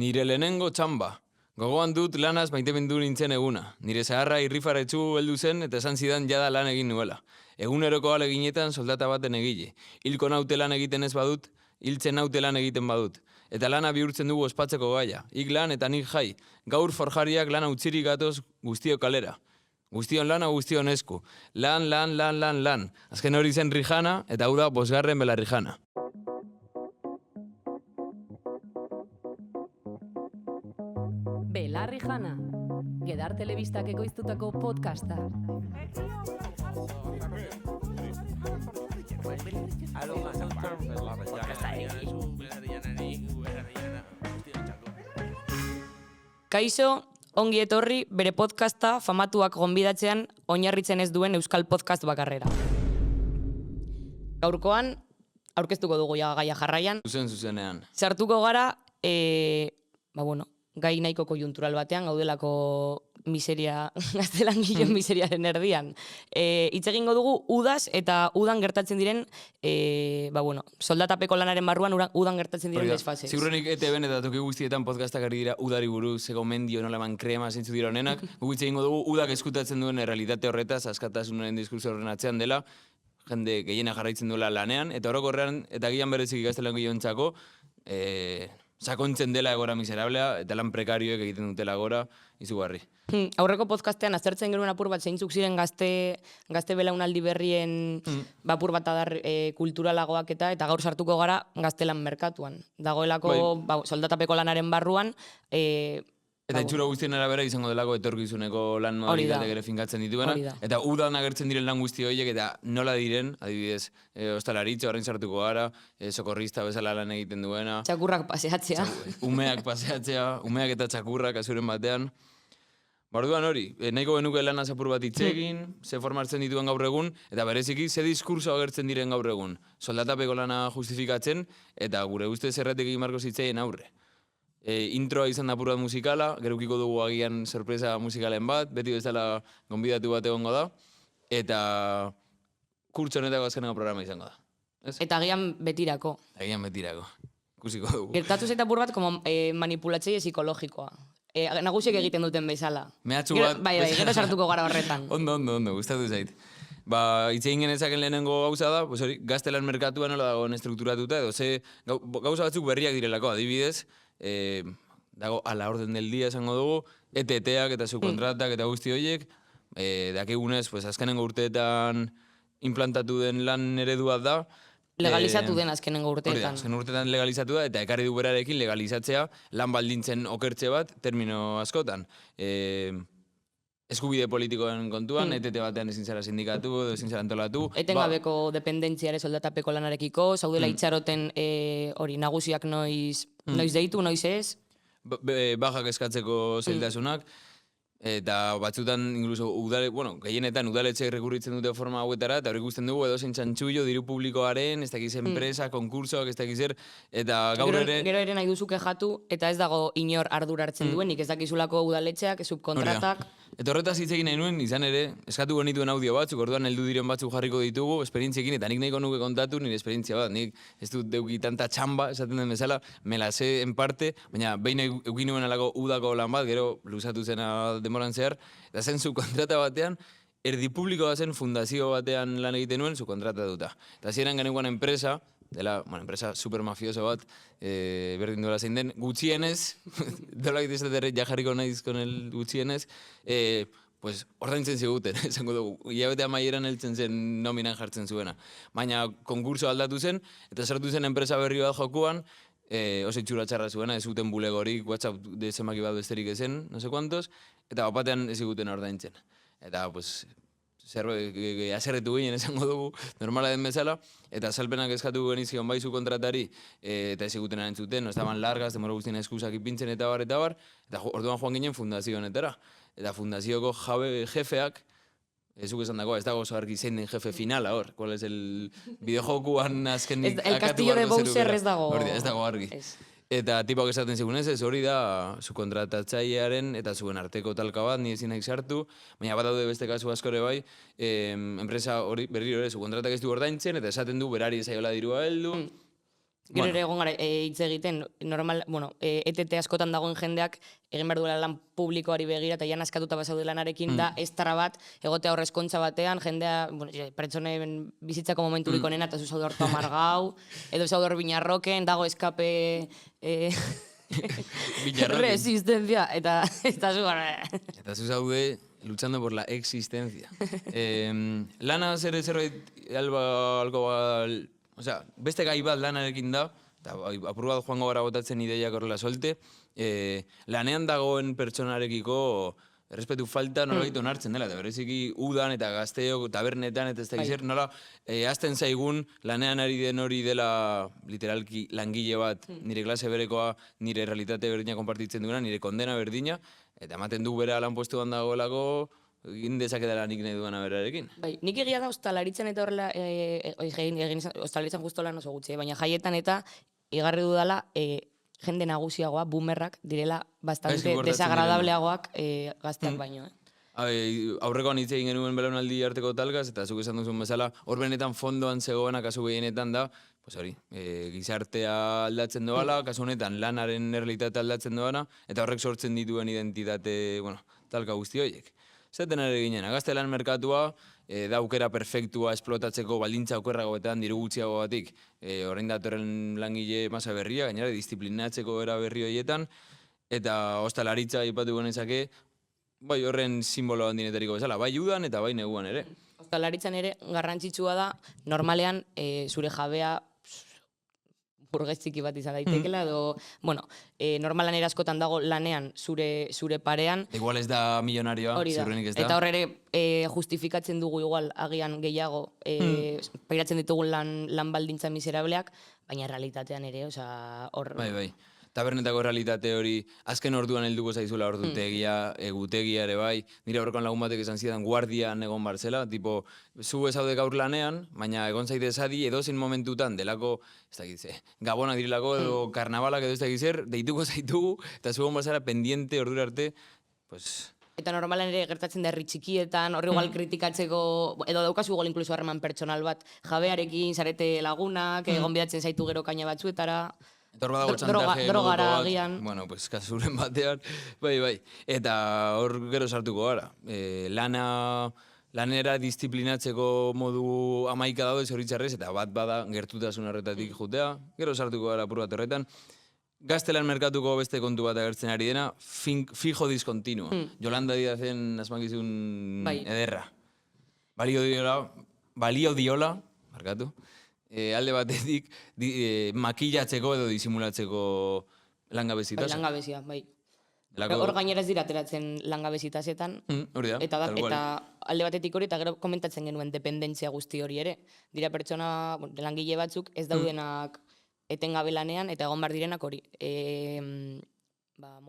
Nire lehenengo txamba. Gogoan dut lanaz maitemindu nintzen eguna. Nire zaharra irrifaretsu heldu zen eta esan zidan jada lan egin nuela. Eguneroko aleginetan soldata baten egile. Hilko naute lan egiten ez badut, hiltzen naute lan egiten badut. Eta lana bihurtzen dugu ospatzeko gaia. Ik lan eta nik jai. Gaur forjariak lana utzirik gatoz guztio kalera. Guztion lana guztion esku. Lan. Azken hori zen Rijana eta hau da 5. Belarrijana. Belarrijana, Gedar Telebistak ekoiztutako podcasta. Kaixo, ongi etorri bere podcasta famatuak gonbidatzean oinarritzen ez duen euskal podcast bakarrera. Gaurkoan, aurkeztuko dugu gaia jarraian. Zuzenean. Sartuko gara, gai nahiko koiuntural batean, gaudelako miseria, gaztelangilon miseriaren erdian. Hitz egingo dugu udaz eta udan gertatzen diren, soldatapeko lanaren barruan udan gertatzen diren desfasez. Segurenik ETB-en eta toki guztietan podcastak ari dira udari buruz, zego mendio, nola eman krema, zeintzu dira honenak. Hitz egingo dugu udak eskutatzen duen realitate horretaz, askatasunaren diskurso horren atzean dela, jende gehiena jarraitzen duela lanean, eta orokorrean, eta gian berezik gaztelangilontzako, sakontzen dela egora miserablea, eta lan prekarioek egiten dutela egora, izugarri. Aurreko podcastean aztertzen genuen apur bat zeintzuk ziren gazte belaunaldi berrien apur bat adar kulturalagoak eta gaur sartuko gara gaztelan merkatuan. Dagoelako soldatapeko lanaren barruan, eta itxura guztien arabera izango delako etorkizuneko lan modalitateak ere finkatzen dituena. Eta udan agertzen diren lan guzti horiek eta nola diren, adibidez, ostalaritza, orain sartuko gara, sokorrista bezala lan egiten duena. Txakurrak paseatzea. Umeak paseatzea, umeak eta txakurrak azuren batean. Orduan hori, nahiko genuke lan apur bat itzegin, ze formartzen dituen gaur egun, eta bereziki ze diskurso agertzen diren gaur egun. Soldatapeko lana justifikatzen, eta gure ustez erratek egin marko zitzaien aurre. Introa izan da apur bat musikala, gerukiko dugu agian sorpresa musikalen bat, beti bezala gonbidatu bat egongo da, eta kurtso honetako azkeneko programa izango da. Eta agian betirako. Ikusiko dugu. Gertatu zaita apur bat manipulatzeie psikologikoa. Nagusiek egiten duten bezala. Mehatxu bat. Bai, gero sartuko gara horretan. Ondo, gustatu zait. Hitz egin genezaken lehenengo gauza da, gaztelan merkatua nola dagoen estrukturatuta, edo ze gauza batzuk berriak direlako, adibidez, dago a la orden del día esango dugu, ETT-ak eta subkontratak eta guzti horiek, dakigunez, azkenengo urteetan implantatu den lan eredua da. Legalizatu den azkenengo urteetan. Azken urteetan legalizatu da, eta ekarri du berarekin legalizatzea lan baldintzen okertze bat, termino askotan. Eskubide politikoen kontuan, ETT batean ezin zara sindikatu, ezin zara antolatu. Etengabeko dependentziare soldatapeko lanarekiko, zaudela itxaroten hori nagusiak noiz deitu, noiz ez? Bajak eskatzeko zailtasunak, eta batzutan, incluso, gehienetan udaletxeak rekurritzen dute forma hauetara, eta hori ikusten dugu edozein txantxullo, diru publikoaren, ez dakiz enpresa, konkursoak, ez dakiz eta gaur ere... Gero ere nahi duzu kexatu, eta ez dago inor ardura hartzen duenik, ez dakizulako udaletxeak, subkontratak... Eta horretaz hitz egin nahi nuen, izan ere, eskatu genituen audio batzuk, orduan heldu diren batzuk jarriko ditugu, esperientziekin, eta nik nahiko nuke kontatu nire esperientzia bat, nik ez dut deuki tanta txamba, esaten den bezala, me la sé en parte, baina behin eukin nuen alako udako lan bat, gero luzatu zena demoran zehar, eta zen subkontrata batean, erdi publikoa zen fundazio batean lan egiten nuen, subkontrata duta. Eta ziren geneuan enpresa, dela, enpresa super mafioso bat, berdin duela zein den, gutxienez, dola egitezatere jajarriko nahiz con el gutxienez, ordaintzen ziguten, esango dugu, hilabete amaieran heltzen zen nominan jartzen zuena. Baina konkurso aldatu zen, eta sartu zen enpresa berri bat jokuan, oso itxura txarra zuena, ez zuten bulegorik, WhatsApp de zemaki bat besterik ezen, no sé cuantos, eta bapatean ez ziguten ordaintzen. Eta, azerretu ginen esango dugu, normala den bezala, eta salpenak eskatu genizion baizu kontratari, eta ez eguten entzuten, no estaban largas, demora guztien eskusak ipintzen eta bar, eta orduan joan ginen fundazio honetara. Eta fundazioko jefeak, ezuk esan dagoa, ez dago oso argi zein den jefe finala hor, kual ez el videojokuan azkenik... El castillo de Bowser ez dago... Ez dago argi. Eta tipok esaten zigunez, ez hori da subkontratatzailearen eta zuen arteko talka bat, ni ezin nahi sartu, baina bat daude beste kasu askore bai, enpresa hori berriro ere subkontratak ez du ordaintzen, eta esaten du berari esaiola dirua heldu, Gero ere egon gara hitz egiten, normal, ETT askotan dagoen jendeak egin behar duela lan publikoari begira eta jan askatuta bazaude lanarekin da ez bat, egotea horre eskontza batean, jendea, pertsonen bizitzako momenturik onena eta zu zaude hortu amargau, edo zaude hor binarroken, dago eskape resistencia, eta zu gara. Eta zu zaude luchando por la existencia. Lana zerbait Osea, beste gai bat lanarekin da, eta apur bat joango gara botatzen ideiak horrela solte, lanean dagoen pertsonarekiko errespetu falta nolabait onartzen dela, eta bereziki udan eta gazteok tabernetan eta ez da gizert, nola azten zaigun lanean ari den hori dela literalki langile bat, nire klase berekoa, nire realitate berdina konpartitzen duena, nire kondena berdina, eta ematen du bera lanpostuan dagoelako, egin dezaketela nik nahi duena berarekin. Bai, nik egia da ostalaritzen eta horrela, ostalaritzen justo lan oso gutxi, baina jaietan eta igarri dudala jende nagusiagoa, boomerrak, direla bastante desagradableagoak gazteak baino. Aurrekoan hitz egin genuen belaunaldi arteko talgaz, eta zuk esan duzun bezala, hor benetan fondoan zegoena kasu gehienetan da, gizartea aldatzen doala, kasu honetan lanaren errealitate aldatzen doana, eta horrek sortzen dituen identitate, talka guzti horiek. Zaten ere ginen, gazte lan merkatua, da aukera perfektua esplotatzeko baldintza okerragoetan diru gutxiago batik, orain datorren langile masa berria, gainera disiplinatzeko era berri horietan, eta ostalaritza ipatu genezake, bai horren simbolo handinetariko bezala, bai udan eta bai neguan ere. Ostalaritzan ere garrantzitsua da, normalean zure jabea burgez txiki bat izan daitekela, edo, normalan askotan dago lanean zure parean. Igual ez da milionarioa, ziurrenik ez da. Eta horre justifikatzen dugu igual agian gehiago, pairatzen ditugun lan baldintza miserableak, baina realitatean ere, hor... Bai. Tabernetako realitate hori, azken orduan helduko zaizula ordutegia, egutegia ere bai, nire aurrekoan lagun batek esan zidan guardian egon barzela, tipo, zu ezaude gaur lanean, baina egon zaite esadi edozein momentutan, delako, ez dakize, gabonak dirilako edo karnabalak edo ez dakizer, deituko zaitugu, eta zu egon barzela pendiente ordura arte, pues... Eta normalan ere gertatzen da herri txikietan, horri igual kritikatzeko, edo daukazu igual inkluso harreman pertsonal bat, jabearekin, zarete lagunak, egon bidatzen zaitu gero kaina batzuetara... Hor badago txantaje drogara agian. Kasuren batean, bai. Eta hor gero sartuko gara. Lanera disiplinatzeko modu amaika daude zoritxarrez, eta bat bada gertutasun horretatik jutea. Gero sartuko gara apur bat horretan. Gaztelan merkatuko beste kontu bat agertzen ari dena, fijo diskontinua. Yolanda Díazen asmakizun ederra. Balio diola, markatu. Alde batetik makillatzeko edo disimulatzeko langabezitaz. Langabezia, bai. Hor gainera ez dira ateratzen langabezitazetan. Hori da, eta alde batetik hori, eta gero komentatzen genuen dependentzia guzti hori ere. Dira pertsona, langile batzuk ez daudenak etengabe lanean, eta egon behar direnak hori.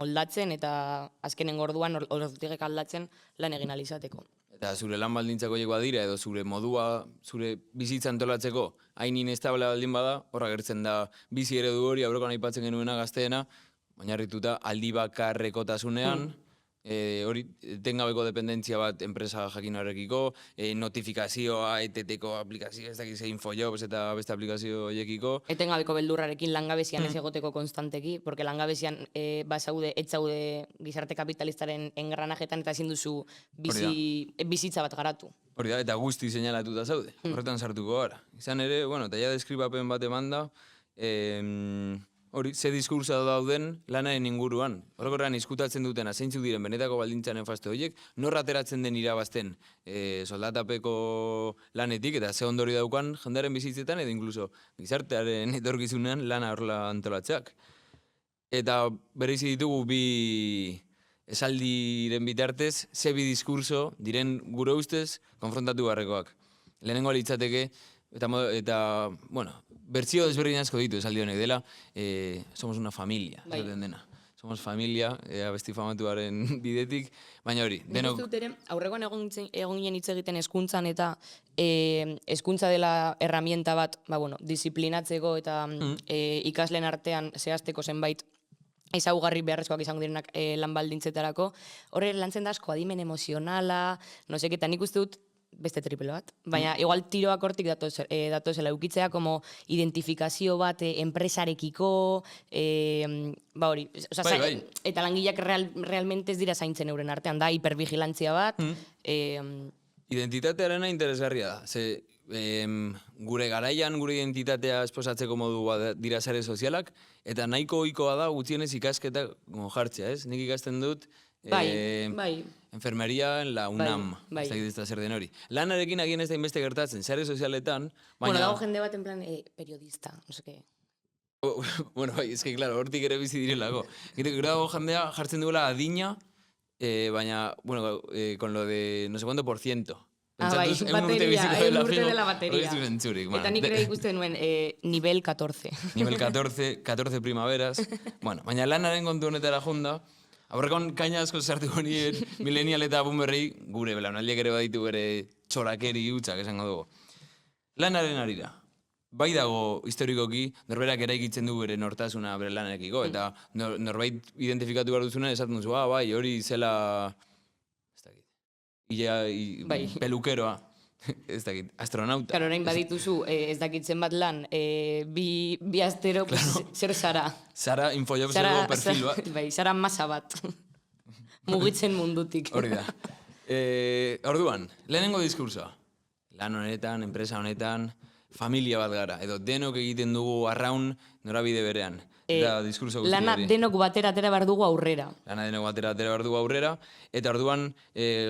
Moldatzen eta azkenen orduan ordutik aldatzen lan egin alizateko. Eta zure lan baldintzako horiek badira, edo zure modua, zure bizitza antolatzeko hain inestable baldin bada, horra gertzen da bizi eredu hori, aurrekoan aipatzen genuena gazteena, oinarrituta aldi bakarrekotasunean, hori tengabeko dependentzia bat enpresa jakin horrekiko, notifikazioa, ETT-ko aplikazioa, ez dakiz Infojobs eta beste aplikazio horiekiko. Etengabeko beldurrarekin langabezian ez egoteko konstanteki, porque langabezian bazaude, ez zaude gizarte kapitalistaren engranajetan eta ezin duzu bizitza bat garatu. Hori da, eta guzti seinalatuta zaude, horretan sartuko gara. Izan ere, eta ja deskribapen bat emanda, hori, ze diskursa dauden lanaren inguruan. Horrekorrean izkutatzen dutena, zeintzuk diren benetako baldintza nefaste horiek, norra ateratzen den irabazten soldatapeko lanetik, eta ze ondori daukan jendearen bizitzetan, edo inkluso gizartearen etorkizunean lana horrela antolatzeak. Eta bereizi ditugu bi esaldiren bitartez, ze bi diskurso diren gure ustez konfrontatu barrekoak. Lehenengo litzateke, eta bertsio desberdin asko ditu esaldi honek dela, somos una familia, esaten dena. Somos familia, abesti famatuaren bidetik, baina hori, denok... Nik dut ere, aurrekoan egon ginen hitz egiten hezkuntzan eta hezkuntza dela herramienta bat, disiplinatzeko eta ikasleen artean zehazteko zenbait ezaugarri beharrezkoak izango direnak lan baldintzetarako. Horre lantzen da asko adimen emozionala, nosek, eta nik uste dut beste triple bat. Baina, igual tiroak hortik datozela eukitzea, como identifikazio bat enpresarekiko, ba hori, eta langileak realmente ez dira zaintzen euren artean, da hipervigilantzia bat. Identitatearena interesgarria da, ze gure garaian gure identitatea esposatzeko modu dira sare sozialak, eta nahiko ohikoa da gutxienez ikasketa jartzea, ez? Nik ikasten dut enfermeria en la UNAM, ez dakit ez zer den hori. Lanarekin agien ez da inbeste gertatzen, sare sozialetan, baina... Bueno, dago jende bat en plan periodista, no sé qué. Bueno, bai, ez que, claro, hortik ere bizi direlako. Gero dago jendea jartzen duela adina, baina, bueno, con lo de no sé cuánto por ciento. Bateria, urte dela bateria. Eta nik ere ikusten nuen, nivel 14. Nivel 14 primaveras. Bueno, baina lanaren kontu honetara jonda, aurrekon kaina asko sartuko nien millennial eta boomerrei, gure belaunaldiak ere baditu bere txorakeri hutsak esango dugu. Lanaren arira, bai dago historikoki, norberak eraikitzen du bere nortasuna bere lanarekiko, eta norbait identifikatu behar duzunen esaten duzu, bai, hori zela... pelukeroa, ez dakit, astronauta. Claro, orain badituzu, ez dakit zenbat lan, bi astero, zer zara? Zara infojobseko perfil bat. Bai, zara masa bat. Mugitzen mundutik. Hori da. Orduan, lehenengo diskursoa. Lan honetan, enpresa honetan, familia bat gara, edo denok egiten dugu arraun norabide berean. Lana denok batera atera behar dugu aurrera. Lana denok batera atera behar dugu aurrera, eta orduan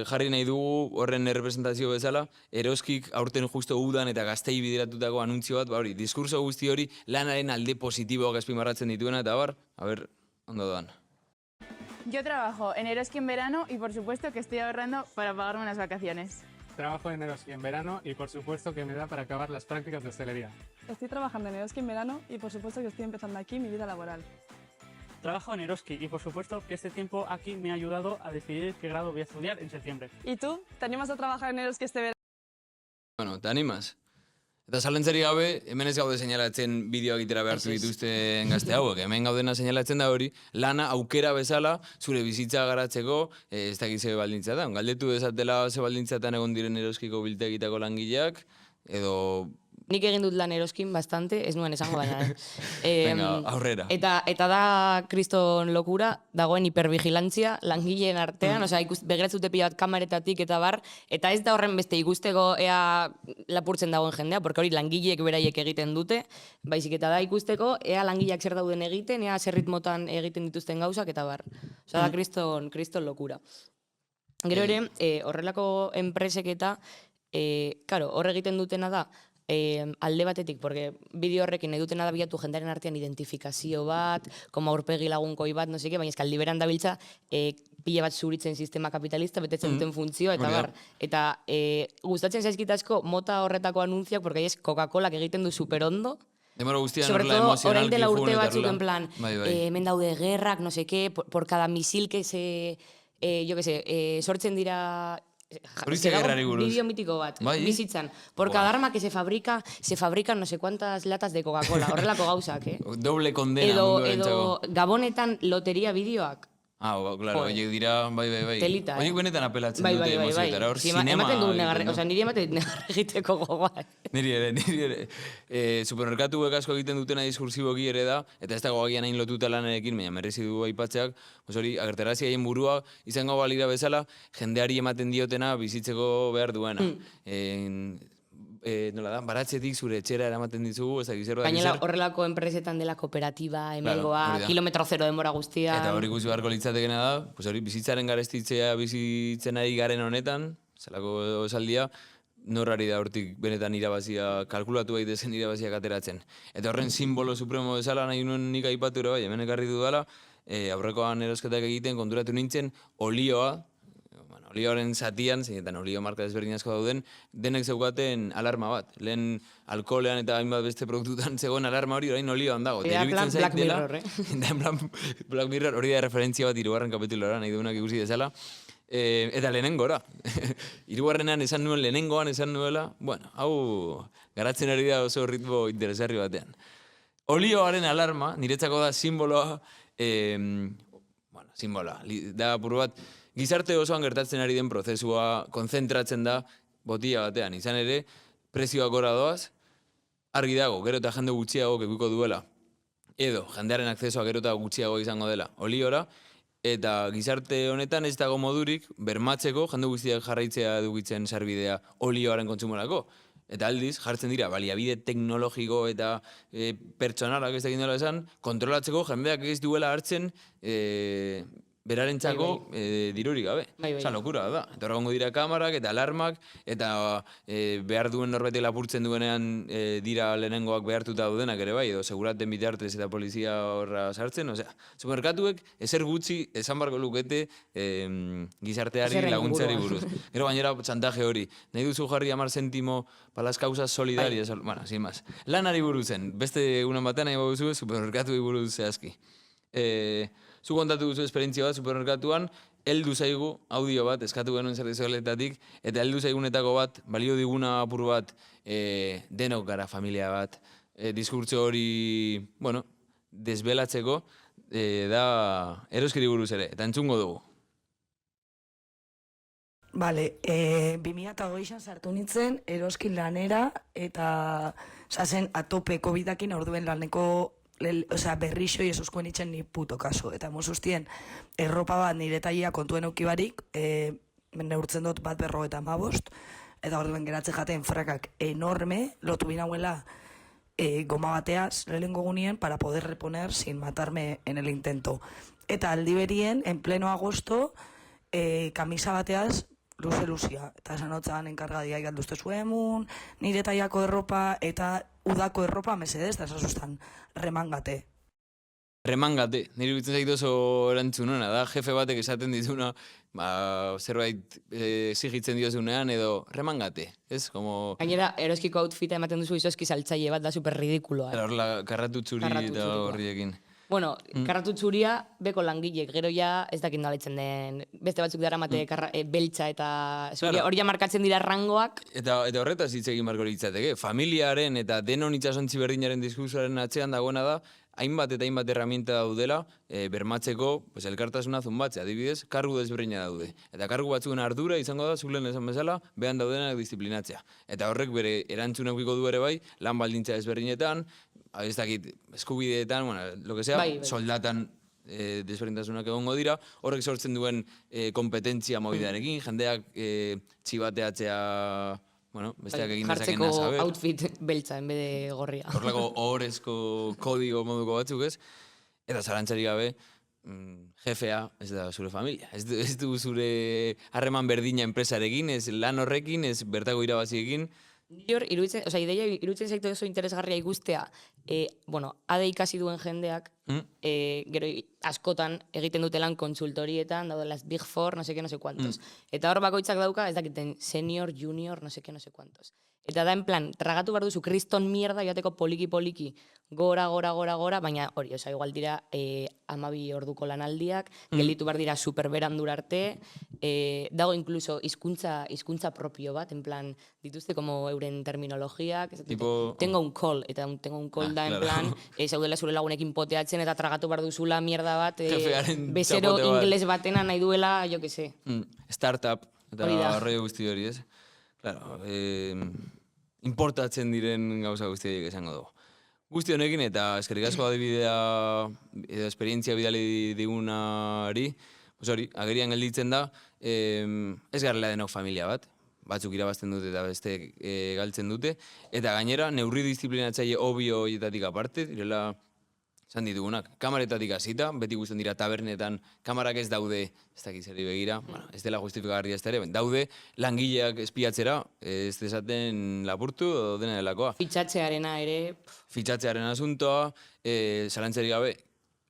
jarri nahi dugu horren errepresentazio bezala, Eroskik aurten justo udan eta gaztei bideratutako anuntzio bat, hori, diskurso guzti hori lanaren alde positiboak azpimarratzen dituena, eta ondo doan. Yo trabajo en Eroski en verano y por supuesto que estoy ahorrando para pagarme unas vacaciones. Trabajo en Eroski en verano y por supuesto que me da para acabar las prácticas de hostelería. Estoy trabajando en Eroski en verano y por supuesto que estoy empezando aquí mi vida laboral. Trabajo en Eroski y por supuesto que este tiempo aquí me ha ayudado a decidir qué grado voy a estudiar en septiembre. ¿Y tú? ¿Te animas a trabajar en Eroski este verano? Bueno, ¿te animas? Eta zalentzari gabe, hemen ez gaude seinalatzen bideoak itera behartu dituzten gazte hauek. Hemen gaudena seinalatzen da hori, lana aukera bezala zure bizitza garatzeko ez dakit ze baldintzatan. Galdetu dezatela ze baldintzatan egon diren Eroskiko biltegitako langileak, edo... Nik egin dut lan Eroskin bastante, ez nuen esango baina. Venga, aurrera. Eta da kriston lokura, dagoen hipervigilantzia langileen artean, osea, begiratzute pila bat kameretatik eta bar, eta ez da horren beste ikusteko ea lapurtzen dagoen jendea, porque hori langileek beraiek egiten dute, baizik eta da ikusteko ea langileak zer dauden egiten, ea zer ritmotan egiten dituzten gauzak eta bar. Osea, da kriston lokura. Gero ere, horrelako enpresek eta, hor egiten dutena da, alde batetik, porque bideo horrekin nahi dutena da bilatu jendearen artean identifikazio bat, koma aurpegi lagunkoi bat, no seke, baina eskaldi beran dabiltza pila bat zuritzen sistema kapitalista, betetzen duten funtzioa, eta bar. Eta gustatzen zaizkitasko mota horretako anuntziak, porque es Coca-Colak egiten du superondo, Demora guztian sobre horrela todo, emozionalki orain dela urte jun batzuk eta en plan, hemen daude gerrak, no seke, por cada misil que se, yo que sé, sortzen dira... Horiste gerrari buruz. Bideo mitiko bat, bizitzan. Por cada arma que se fabrican no sé cuántas latas de Coca-Cola. Horrelako gauzak, Doble condena mundu edo Gabonetan loteria bideoak. Claro, horiek dira, bai. Telita, Horiek benetan apelatzen dute emozioetara, hor sinema... Ematen du negarre, oza, niri ematen negarre egiteko gogoa. Niri ere. Supermerkatuek asko egiten dutena diskursiboki ere da, eta ez dago agian hain lotuta lanarekin, baina merezi du aipatzeak, hori, agertarazi haien burua izango balira bezala, jendeari ematen diotena bizitzeko behar duena. Nola da, baratzetik zure etxera eramaten ditugu, ez dakiz zerbait. Gainera horrelako enpresetan dela kooperatiba, hemengoa, kilometro zero denbora guztia. Eta hori guzti beharko litzatekena da, hori bizitzaren garestitzea bizitzen ari garen honetan, zelako esaldia, norrari da hortik benetan irabazia, kalkulatu daitezen irabaziak ateratzen. Eta horren simbolo supremo bezala nahi nuen nik aipatu ere bai, hemen ekarri dudala, aurrekoan erosketak egiten konturatu nintzen, olioa, olioaren zatian, zeinetan olio marka desberdin asko dauden, denek zeukaten alarma bat. Lehen alkoholean eta hainbat beste produktutan zegoen alarma hori orain olioan dago. Eta plan Black Mirror, Black Mirror, hori da referentzia bat 3. kapitulora, nahi duenak ikusi dezala. Eta lehenengora. 3. esan nuen lehenengoan esan nuela, bueno, hau garatzen ari da oso ritmo interesarri batean. Olioaren alarma, niretzako da simboloa, simboloa, da apur bat, gizarte osoan gertatzen ari den prozesua konzentratzen da botila batean. Izan ere, prezioak gora doaz, argi dago, gero eta jende gutxiago kekuko duela. Edo, jendearen akzesoa gero eta gutxiago izango dela oliora, eta gizarte honetan ez dago modurik bermatzeko jende guztiak jarraitzea edukitzen sarbidea olioaren kontsumorako. Eta aldiz, jartzen dira, baliabide teknologiko eta pertsonalak ez dakit nola esan, kontrolatzeko jendeak ez duela hartzen berarentzako dirurik gabe. Osa, lokura da. Eta horregongo dira kamarak eta alarmak, eta behar duen norbetek lapurtzen duenean dira lehenengoak behartuta daudenak ere bai, edo seguraten bitartez eta polizia horra sartzen. Osea, supermerkatuek ezer gutxi esan barko lukete gizarteari laguntzari buruz. Gero gainera txantaje hori. Nahi duzu jarri 10 zentimo para las causas solidarias. Bueno, sin más. Lanari buruzen. Beste egunan batean nahi baduzu supermerkatuei buruz zehazki. Zu kontatu duzu esperientzia bat supermerkatuan, heldu zaigu audio bat, eskatu genuen zerbitzualetatik, eta heldu zaigunetako bat, balio diguna apur bat, denok gara familia bat, diskurtso hori, bueno, desbelatzeko, da eroskiri buruz ere, eta entzungo dugu. Bale, 2008an sartu nintzen eroskin lanera, eta zazen atope COVID-akin orduen laneko berrixo esoskoen itxen ni puto kaso. Eta mozustien, erropa bat nire taia kontuen aukibarik, neurtzen dut bat 55, eta orduen geratzen jaten frakak enorme, lotu binauela goma bateaz, lehengo gunien, para poder reponer sin matarme en el intento. Eta aldi berien, en pleno agosto, kamisa bateaz, luze-luzia. Eta esan hotzan enkargadia igalduzte zuemun, nire taiako erropa, eta udako erropa mesedez, eta esazustan remangate. Remangate, nire bitzen zaitu oso erantzunena, da jefe batek esaten dizuna, zerbait exigitzen diozunean, edo remangate, ez? Como... Gainera, eroskiko outfita ematen duzu izoski saltzaile bat da super ridikuloa. Horla, karratu txuri eta horriekin. Bueno, karratu txuria beko langilek, gero ja ez dakit nolaitzen den, beste batzuk dara mate beltza eta zuria, hori ja markatzen dira rangoak. Eta horretaz hitz egin barko litzateke, familiaren eta denon itxasontzi berdinaren diskursoaren atzean dagoena da, hainbat eta hainbat herramienta daudela, bermatzeko elkartasuna zunbatzea, adibidez, kargu desberdina daude. Eta kargu batzuen ardura izango da, zulen esan bezala, behan daudenak disiplinatzea. Eta horrek bere erantzunak biko du ere bai, lan baldintza desberdinetan, ez dakit, eskubideetan, bueno, lo que sea, soldatan desberdintasunak egongo dira, horrek sortzen duen kompetentzia mobidearekin, jendeak txibateatzea, bueno, besteak egin dezaken saber. Jartzeko outfit beltza, en bede gorria. Horrelako ohorezko kodigo moduko batzuk ez, eta zalantzari gabe, jefea ez da zure familia. Ez du zure harreman berdina enpresarekin, ez lan horrekin, ez bertako irabaziekin. Ideia irutzen zaitu oso interesgarria ikustea, ade ikasi duen jendeak, gero askotan egiten dute lan konsultorietan, daude las Big Four, no sé cuantos. Eta hor bakoitzak dauka, ez dakiten senior, junior, no sé cuantos. Eta da en plan, tragatu behar duzu kriston mierda, joateko poliki-poliki, gora, baina hori, igual dira 12 orduko lanaldiak, gelditu behar dira superberandura arte, dago incluso hizkuntza propio bat, en plan, dituzte como euren terminologiak, tengo un call, eta tengo un call da en plan, zaudela zure lagunekin poteatzen, eta tragatu behar duzula mierda bat, bezero ingles batena nahi duela, jo que sé. Startup, eta horre guzti hori, ez? Claro, importatzen diren gauza guztiak esango dugu. Guzti honekin eta eskerrik asko adibidea edo esperientzia bidali digunari, hori, agerian gelditzen da, ez garela denok familia bat, batzuk irabazten dute eta beste galtzen dute, eta gainera neurri disiplinatzaile obvio horietatik aparte, direla esan ditugunak, kamaretatik hasita, beti guztien dira tabernetan, kamarak ez daude, ez dakiz eri begira, ez dela justifikagarria ez da ere, daude langileak espiatzera, ez desaten lapurtu edo dena delakoa. Fitxatzearena ere... Fitxatzearen asuntoa, zalantzari gabe,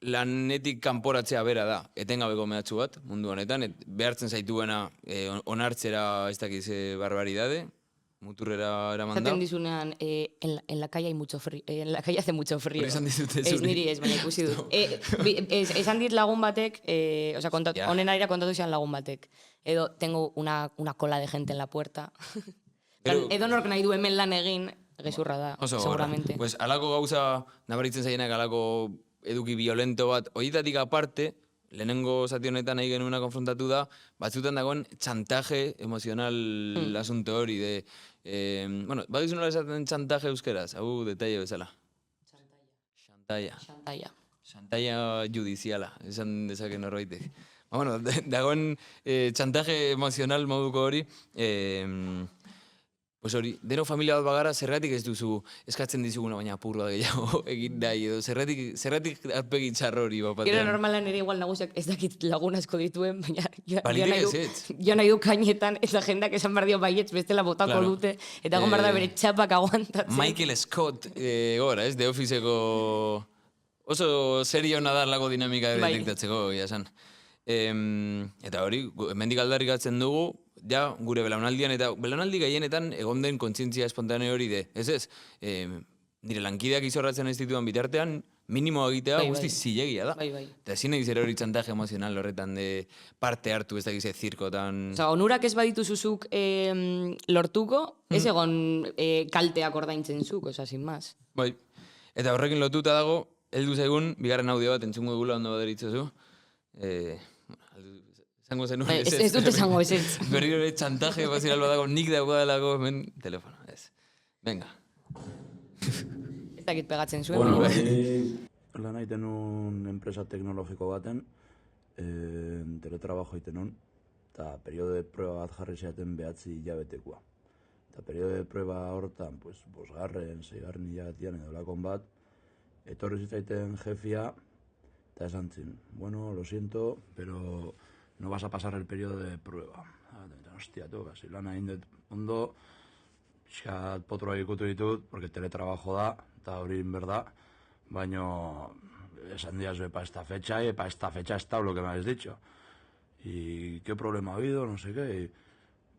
lanetik kanporatzea bera da, etengabeko mehatxu bat, mundu honetan, behartzen zaituena onartzera ez dakiz barbaridade, muturrera eraman da. Zaten dizunean, en la calle hay mucho frío, en la calle hace mucho frío. Esan dizute zuri. Ez niri, ez baina ikusi dut. Esan dit lagun batek, honen aira kontatu zian lagun batek. Edo, tengo una cola de gente en la puerta. Edo nork nahi du hemen lan egin, gezurra da, seguramente. Pues alako gauza, nabaritzen zaienak alako eduki violento bat, horietatik aparte, lehenengo zati honetan nahi genuena konfrontatu da, batzutan dagoen txantaje emozional asunto hori, bueno, bagizu nola esaten txantaje euskeraz, hau detaile bezala. Xantaia. Xantaia judiziala, esan dezake norbaitek. Bueno, dagoen txantaje emozional moduko hori, pues hori, deno familia bat bagara, zergatik ez duzu eskatzen dizuguna, baina apur bat gehiago egin nahi, edo zergatik arpegi txarro hori bat batean. Gero normalan ere igual nagusiak ez dakit lagun asko dituen, baina Baliteke jo nahi du kainetan, eta jendak esan behar dio baietz bestela botako Claro. dute, eta egon behar da bere txapak aguantatzen. Michael Scott, gora, ez, The Officeko oso serio ona da lago dinamika Bai. detektatzeko, ja esan. Eta hori, hemendik aldarrikatzen dugu, ja, gure belaunaldian, eta belaunaldi gehienetan egon den kontzientzia espontane hori de. Ez, nire lankideak izorratzen ez dituan bitartean, minimo egitea Bai, guzti bai. zilegia da. Bai. Eta ezin nahi hori txantaje emozional horretan de parte hartu, ez dakize zirkotan. Osa, onurak ez baditu zuzuk lortuko, ez egon kalteak ordaintzen zuk, osa, sin más. Bai, eta horrekin lotuta dago, heldu zaigun, bigarren audio bat entzungo dugula ondo baderitzozu. Esango zenuen Ez dut esango ezetz. Berriro ere txantaje emozional bat dago, nik dagoelako hemen telefono, ez. Venga. Ez dakit pegatzen zuen. Bueno, baina- ni lan egiten un enpresa teknologiko baten, teletrabajo egiten un, eta periodo de prueba bat jarri zeaten 9 hilabetekoa. Eta periodo de prueba hortan, pues, 5., 6. hilabetean edo lakon bat, etorri zitzaiten jefia, eta esan zin, bueno, lo siento, pero no vas a pasar el periodo de prueba. Eta, hostia, kasi lan egin dut ondo, pixkat potroa ikutu ditut, porque teletrabajo da, eta hori berda, baina esan diazu para esta fecha y para esta fecha está lo que me habéis dicho. ¿Y qué problema ha habido? No sé qué. Y,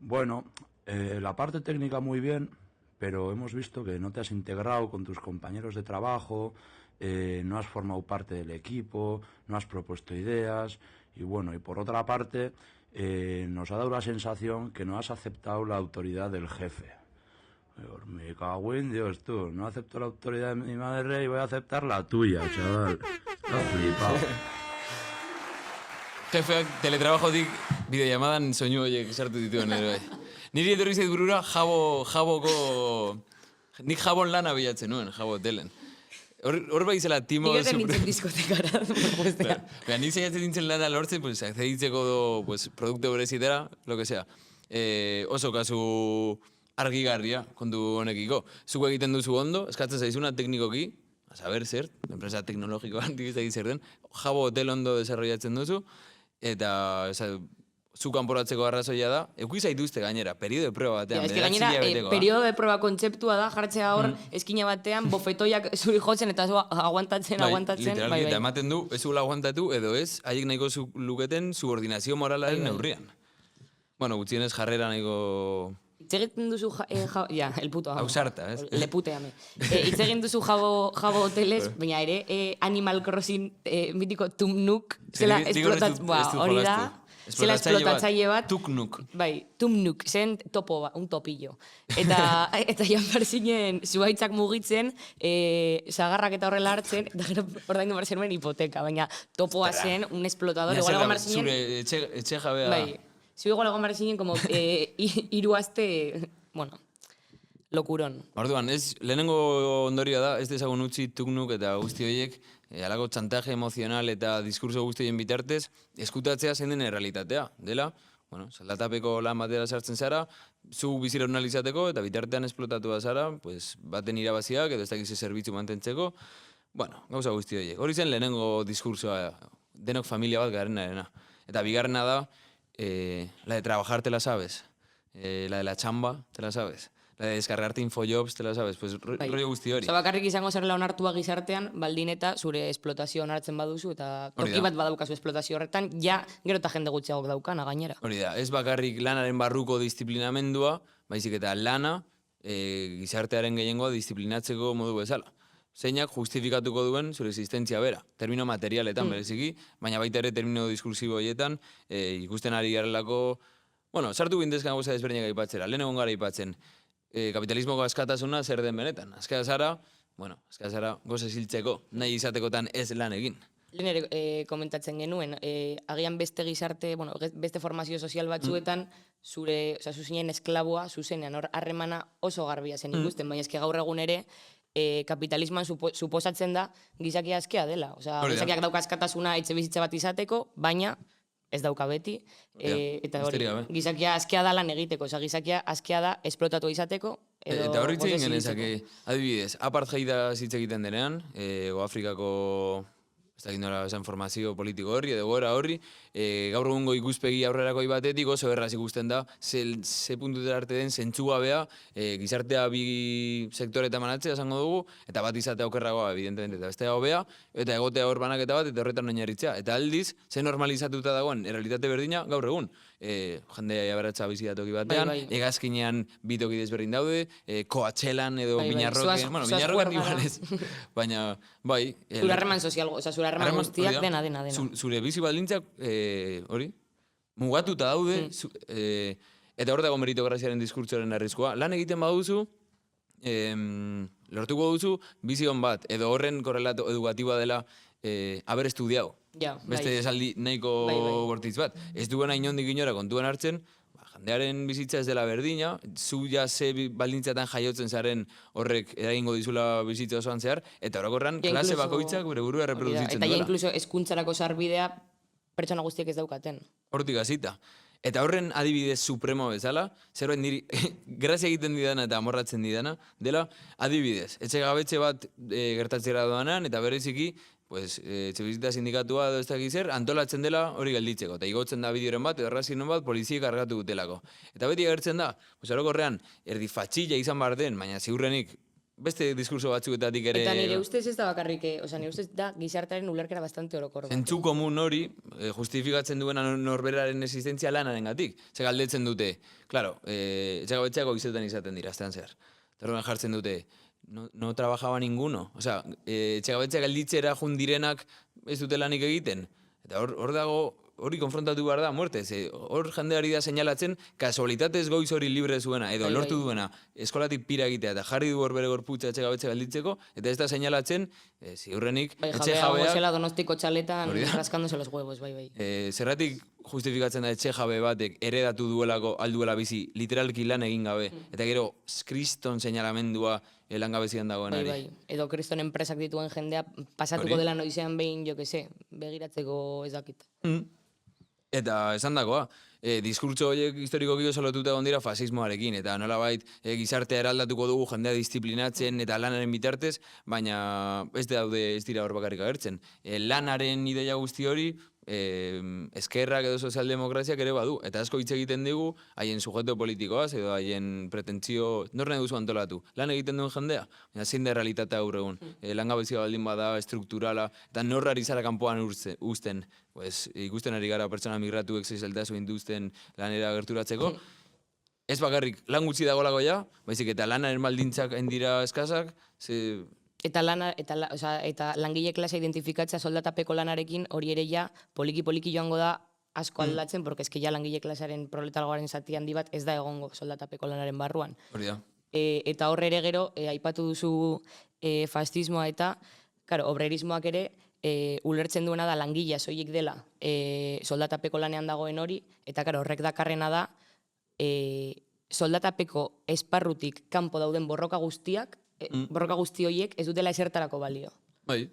bueno, la parte técnica muy bien, pero hemos visto que no te has integrado con tus compañeros de trabajo, no has formado parte del equipo, no has propuesto ideas, y bueno, y por otra parte, nos ha dado la sensación que no has aceptado la autoridad del jefe. Me cago en Dios, tú, no acepto la autoridad de mi madre y voy a aceptar la tuya, chaval. Has flipado. Jefeak teletrabajotik bideollamadan soinu horiek sartu dituen ere bai. Niri etorri zait burura nik jabon lana bilatzen nuen, jabo hotelen. Hor bai zela timo... Nik ere nintzen diskotekara. Baina nik zaiatzen nintzen lana lortzen, pues, akzeditzeko pues, produktu berezitera, lo que sea. Oso kasu argigarria kontu honekiko. Zuko egiten duzu ondo, eskatzen zaizuna teknikoki, a saber zer, enpresa teknologikoan dikizagit zer den, jabo hotel ondo desarrollatzen duzu, eta zu kanporatzeko arrazoia da, euki zaituzte gainera, periodo de prueba batean, Ez que gainera, periodo de prueba kontzeptua da, jartzea hor, eskina batean, bofetoiak zuri jotzen eta zu aguantatzen. Literalki, eta ematen du, ez zula aguantatu, edo ez, haiek nahiko luketen subordinazio moralaren neurrian. Bueno, gutxienez jarrera nahiko... Hitz egiten duzu, el puto amo. Ausarta, ez? Leputeame. Hitz egin duzu jabo hoteles, baina ere Animal Crossing mitiko Tumnuk, zela hori da, zela esplotatzaile bat. Tuknuk. Bai, Tumnuk, zen topo, un topillo. Eta jan bar zinen, zuhaitzak mugitzen, sagarrak eta horrela hartzen, eta gero ordaindu bar zenuen hipoteka, baina topoa zen, un explotador, igual egon bar zinen... Zure etxe jabea da. Bai, zu igual egon bar zinen, como hiru aste, bueno, lokurón. Orduan, lehenengo ondorioa da, ez dezagun utzi tuknuk eta guzti horiek, halako txantaje emozional eta diskurso guzti horien bitartez, eskutatzea zein den errealitatea. Dela, bueno, saldatapeko lan batera sartzen zara, zu bizira izateko eta bitartean esplotatu da zara, pues, baten irabaziak edo ez dakize zerbitzu mantentzeko, bueno, gauza guzti horiek. Hori zen lehenengo diskursoa, denok familia bat garenarena. Eta bigarrena da, la de trabajar te la sabes, la de la chamba te la sabes. La de descargarte infojobs, te la sabes, pues rollo guzti hori. Bakarrik izango zerrela onartua gizartean, baldin eta zure esplotazio onartzen baduzu, eta toki bat badaukazu esplotazio horretan, ja gero eta jende gutxiagok daukana gainera. Hori da, ez bakarrik lanaren barruko disiplinamendua, baizik eta lana gizartearen gehiengoa disiplinatzeko modu bezala. Zeinak justifikatuko duen zure existentzia bera, termino materialetan bereziki, baina baita ere termino diskursibo horietan, ikusten ari garelako, bueno, sartu bindezkan gauza desberdinak aipatzera, lehen egon gara aipatzen, kapitalismoko askatasuna zer den benetan. Azkara zara, goza ziltzeko, nahi izatekotan ez lan egin. Lehen ere komentatzen genuen, agian beste gizarte, bueno, beste formazio sozial batzuetan, zuzinen esklaboa, zuzenean, hor harremana oso garbia zen ikusten, baina eske gaur egun ere, kapitalismoan suposatzen da gizakia askea dela. Osea, gizakiak dauka askatasuna etxe bizitza bat izateko, baina ez dauka beti. Eta hori, gizakia askea da lan egiteko, osea, gizakia askea da esplotatu izateko. Eta horri txegin genezake, adibidez, apartheida hitz egiten denean, Afrikako ez dakit nola esan formazio politiko horri, edo gora horri, gaur egungo ikuspegi aurrerakoi batetik oso erraz ikusten da, ze puntutera arte den zentzugabea, gizartea bi sektoreta manatzea esango dugu, eta bat izatea okerragoa, evidentemente, eta bestea hobea, eta egotea hor banaketa bat, eta horretan oinarritzea. Eta aldiz, ze normalizatuta dagoen, errealitate berdina gaur egun. Jende aberatsa bizi da toki batean, hegazkinean bi toki desberdin daude, Coachelan edo Viñarroken, bueno, Viñarroken igualez, baina, bai. Zure harreman sozial, oza, zure harreman guztiak dena. Zure bizi baldintzak, hori, mugatuta daude, eta hor dago meritokraziaren diskurtsoaren arriskua. Lan egiten baduzu, lortuko duzu, bizi on bat, edo horren korrelato edukatiboa dela, haber estudiau. Beste esaldi nahiko bortitz bat. Ez duena inondik inora kontuan hartzen, jendearen bizitza ez dela berdina, zu ja ze baldintzatan jaiotzen zaren horrek eragingo dizula bizitza osoan zehar, eta orokorran klase bakoitzak bere burua reproduzitzen duela. Eta inkluso eskuntzarako sarbidea pertsona guztiek ez daukaten. Hortik hasita. Eta horren adibidez supremo bezala, zerbait niri grazia egiten didana eta amorratzen didana, dela adibidez. Etxe gabetxe bat gertatzera doanan, eta bereziki, etxebizitza sindikatua edo ez dakiz zer, antolatzen dela hori gelditzeko. Eta igotzen da bideoren bat, edo errazinen bat, poliziek kargatu dutelako. Eta beti agertzen da, orokorrean, erdi fatxilla izan behar den, baina ziurrenik beste diskurso batzuetatik ere... Eta nire ustez ez da bakarrik, nire ustez da gizartearen ulerkera bastante orokor. Zentzu komun hori justifikatzen duena norberaren existentzia lanaren gatik. Ze galdetzen dute, klaro, etxegabetxeako izaten izaten dira, aztean zer. Terroen jartzen dute, no trabajaba ninguno. Osea, etxegabetxeak alditzera jundirenak ez dute lanik egiten. Eta hor dago, hori konfrontatu behar da, muertez. Hor jendeari da señalatzen, kasualitatez goiz hori libre zuena, edo lortu duena, eskolatik pira egitea, eta jarri du hor bere gorputza etxegabetxeak alditzeko, eta ez da señalatzen, ziurrenik, etxe jabeak... Gozela Donostiko txaletan, raskándose los huevos, bai. Zerratik justifikatzen da etxe jabe batek eredatu duelako alduela bizi, literalki lan egin gabe, eta gero kriston señalamendua langabezian dagoenari. Bai. Edo kriston enpresak dituen jendea pasatuko dela noizean behin, jo que se, begiratzeko ez dakit. Eta esan dagoa, diskurtso horiek historikoki oso lotuta egon dira fasismoarekin, eta nolabait gizartea eraldatuko dugu jendea disiplinatzen eta lanaren bitartez, baina ez dira hor bakarrik agertzen. Lanaren ideia guzti hori, eskerrak edo sozialdemokraziak ere badu, eta asko hitz egiten digu haien sujeto politikoaz edo haien pretentzio norren duzu antolatu. Lan egiten duen jendea, zein da realitatea gaur egun. Langabezia baldin bada, estrukturala, eta norrari zara kanpoan uzten. Ikusten ari gara pertsona migratuek zeizeltazu induzten lanera gerturatzeko. Ez bakarrik lan gutxi dagolako ja, baizik eta lanaren baldintzak endira eskazak, Eta langile klasa identifikatzea soldatapeko lanarekin hori ere ja poliki joango da asko aldatzen, porque eske ja langile klasaren proletargoaren zati handi bat ez da egongo soldatapeko lanaren barruan. Hori da. Eta horre ere gero, aipatu duzu fascismoa eta, obrerismoak ere, ulertzen duena da langilea soilik dela soldatapeko lanean dagoen hori, eta horrek dakarrena da soldatapeko esparrutik kanpo dauden borroka guzti horiek ez dutela esertarako balio. Bai.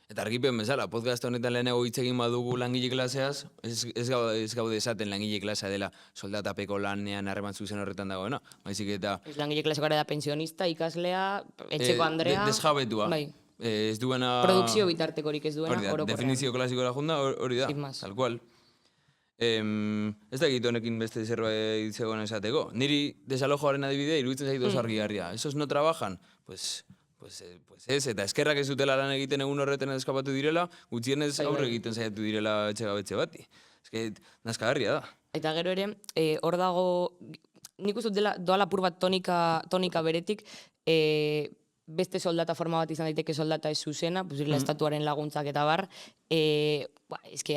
Eta argipen bezala, podcast honetan lehenago hitz egin badugu langile klaseaz, ez gaude esaten langile klasea dela soldatapeko lanean harreman zuzen horretan dagoena. Baizik eta... Langile klasea gara da pensionista, ikaslea, etxeko andrea... Desjabetua. Bai. Ez duena... Produkzio bitartekorik ez duena orokorrean. Definizio klasikora junda hori da, tal cual. Ez da egite honekin beste zerbait zegoen esateko. Niri desalojoaren adibidea iruditzen zaitu oso argigarria. Esos no trabajan, pues ez, eta eskerrak ez dutela lan egiten egun horreten eskapatu direla, gutxienez aurre egiten saiatu direla etxegabetxe bati. Ez que nazkagarria da. Eta gero ere, hor dago, nik uste doa lapur bat tonika beretik, beste soldata forma bat izan daiteke soldata ez zuzena, estatuaren laguntzak eta bar,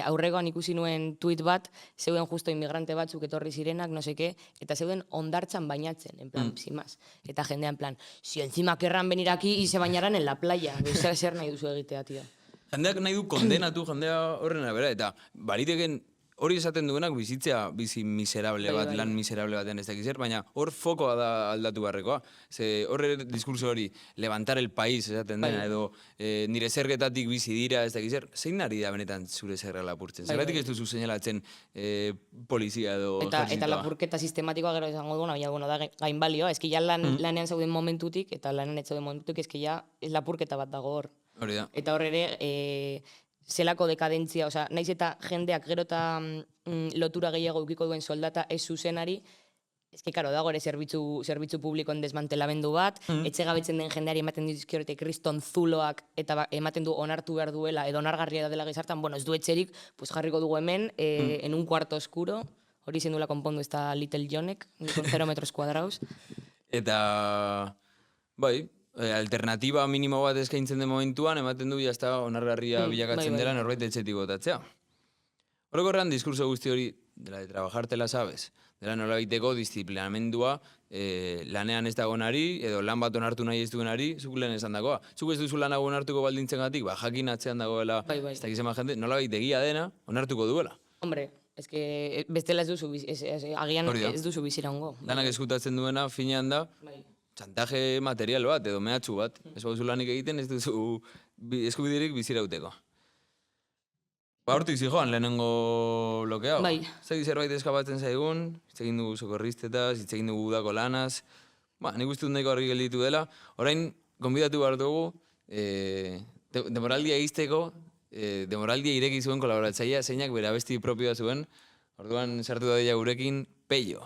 aurregoan ikusi nuen tuit bat, zeuden justo inmigrante batzuk etorri zirenak, no seke, eta zeuden ondartzan bainatzen, en plan, sin más. Eta jendea, en plan, si encima querran venir aquí y se bañaran en la playa, zer nahi duzu egitea, tio. Jendeak nahi du kondenatu, jendea horren bera, eta bariteken hori esaten duenak bizi miserable bat, lan miserable baten ez dakiz zer, baina hor fokoa da aldatu beharrekoa. Ze horre diskurso hori, levantar el país esaten dena, edo nire zergetatik bizi dira ez dakiz zer, zein ari da benetan zure zerra lapurtzen? Zergatik ez duzu seinalatzen polizia edo ejertzitoa? Eta lapurketa sistematikoa gero izango dugu, baina da gainbalioa, eski ja lanean zauden momentutik, eta lanean ez zauden momentutik, eski ja lapurketa bat dago hor. Hori da. Eta hor ere, zelako dekadentzia, osea, naiz eta jendeak gero eta lotura gehiago ukiko duen soldata ez zuzenari, eski, karo, dago ere zerbitzu publikoen desmantelamendu bat, etxegabetzen den jendeari ematen dizkiorete kriston zuloak, eta ematen du onartu behar duela, edo onargarria dela gizartan, bueno, ez du etxerik, pues jarriko dugu hemen, en un cuarto oscuro, hori zendula konpondu ez da Little Jonek, con 0 metros cuadrados. Eta, bai, alternatiba minimo bat eskaintzen den momentuan, ematen du jazta onargarria bilakatzen dela norbait etxetik botatzea. Orokorrean, diskurso guzti hori, dela de trabajar te la sabes, dela nolabaiteko disciplinamendua lanean ez dagoenari, edo lan bat onartu nahi ez duenari, zuk lehen esan dagoa. Zuk ez duzu lanago onartuko baldintzen gatik, jakin atzean dagoela, ez dakizema jende, nolabait egia dena, onartuko duela. Hombre, bestela ez duzu, agian ez duzu biziraungo. Danak eskutatzen duena, finean da, txantaje material bat, edo mehatxu bat. Ez bauzu lanik egiten, ez duzu eskubidirik bizirauteko. Hortik zijoan, lehenengo blokeau. Bai. Zegi zerbait eskapatzen zaigun, hitz egin dugu sokorristetaz, hitz egin dugu udako lanaz. Nik uste dut nahiko argi gelditu dela. Orain, gonbidatu behar dugu, demoraldia izteko, demoraldia ireki zuen kolaboratzailea, zeinak bere abesti propioa zuen. Orduan, sartu da dela gurekin, Peio.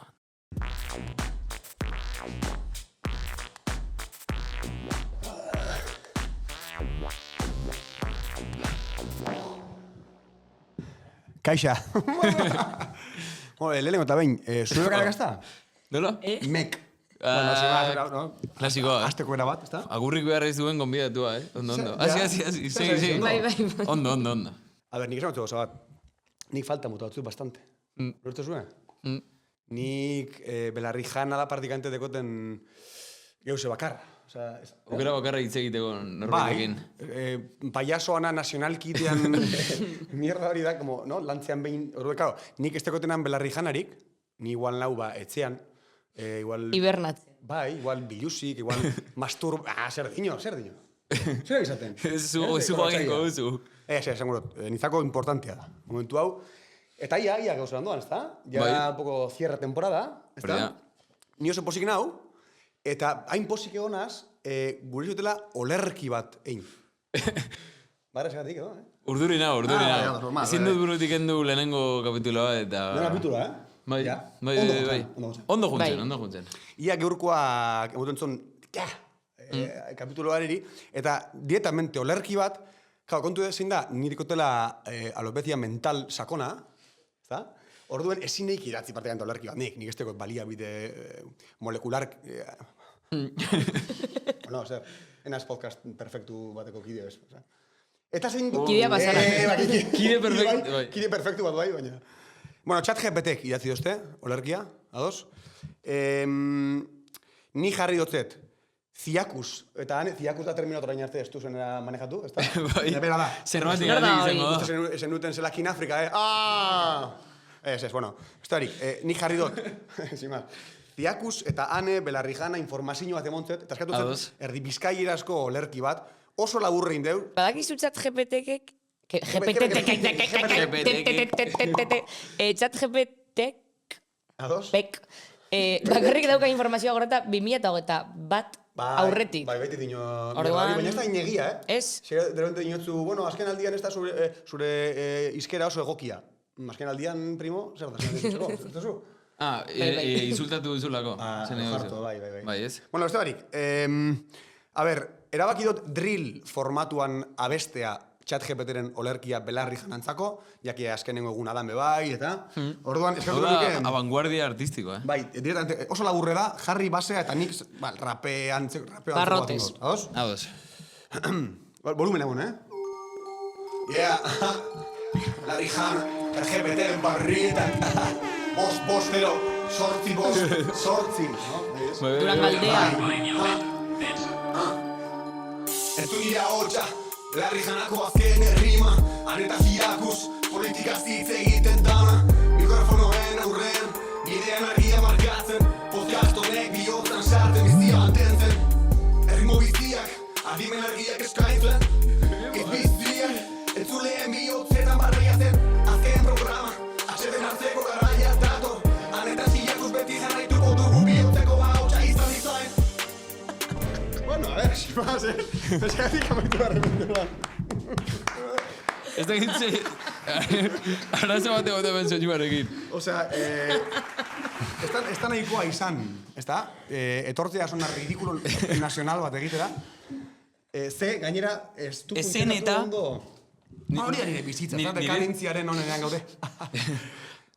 Kaixa. Lehenengo eta behin, zure bakarak ezta? Dola? Mek. Klasikoa, Azteko era bat, ezta? Agurrik behar ez duen gonbidatua, Ondo. Hasi, segi. Bai. Ondo. A ber, nik esan batzu gauza bat. Nik falta mutu batzu bastante. Lortu zuen? Nik Belarrijana da praktikante dekoten geuse bakarra. Okera bakarra hitz egiteko norbaitekin. Payasoana nazionalkitean mierda hori da, como, no? Lantzean behin, claro, nik ez tekotenan Belarrijanarik, ni igual nau etxean, igual... Hibernatzen. Bai, igual bilusik, igual zer diño. Zer egizaten? Ez zu joaginko duzu. Esan gurot, nitzako importantea da. Momentu hau, eta ia gauza landuan, ez da? Ja, un poco cierra temporada, ez da? Ni oso posik nau, eta hain posik egonaz, gure zutela olerki bat egin. Bara esatik edo, Urduri nao. Ezin dut burutik endu lehenengo kapituloa eta... Lehenengo kapituloa, Bai. Ondo juntzen. Ia geurkoa, emoten zon, kapituloa eri, eta dietamente olerki bat, kontu zein da, nirikotela alopecia mental sakona, ezta? Orduen ezin neik idatzi partekante olerki bat, nik ez tekot baliabide molekular... Bueno, enaz podcast perfektu bateko kideo ez. Eta zein du... Kidea pasara. Kide perfektu bat bai, baina... Bueno, ChatGPTek idatzi dozte, olerkia, ados. Ni jarri dotzet, ziakus, eta ziakus da termino orain arte ez du zenera manejatu, ez da? Bai, zerbatik izango da. Ezen duten zelakin Afrika, Ez, bueno, ez da harik, ni jarri dut, ziakus eta Belarrijana informazio bat emontzet, eta eskatu zen, erdi bizkaierazko olerki bat, oso laburrein deu. Badakizu ChatGPTek, ChatGPTek, bakarrik dauka informazioa goreta 2021 aurretik. Bai, baiti dino, baina ez da inegia, Ez. De repente dinotzu, bueno, azken aldian ez da zure izkera oso egokia. Azken aldian, primo, zer da, ez da zu? Insultatu duzulako. Jarto, bai. Bai, ez? Bueno, ez da barik. A ber, erabaki dut drill formatuan abestea ChatGPTren olerkia Belarrijan antzako, jaki azkenengo egun adame bai, eta... Orduan, eskatu duke... Abanguardia artistikoa, Bai, directamente, oso laburre da, jarri basea eta nik rapean... Barrotes. Ados? Ados. Volumen egun, Yeah. Belarrijan, ChatGPTren barrietan. Bost, 0, sortzi. Duran galdea. Ez du nire hotxa, Larri janako azken errima, anetaz irakus, politikaz hitz egiten dana. Mikrofonoen aurrean, bidean argia markatzen, podcast honek bihotzan sartzen bizia mantentzen. Erritmo biziak, adimen argiak eskaintzen, hitz biziak, entzuleen bihotzetan barriatzen. Azken programa, atxeden hartzeko garaia dator, anetaz irakus beti jarraituko dugu bihotzeko hautsa izan izain. Bueno, a ver, sin más, Eskatik amaitu da repente, Ez da gintze... Arazo bate gote ben soñuarekin. Osea, ez da nahikoa izan, ez da? Etortzea zona ridikulo nazional bat egitera. Ze, gainera, ez du funtzionatu ondo... Hori ari bizitza, eta dekadentziaren honenean gaude.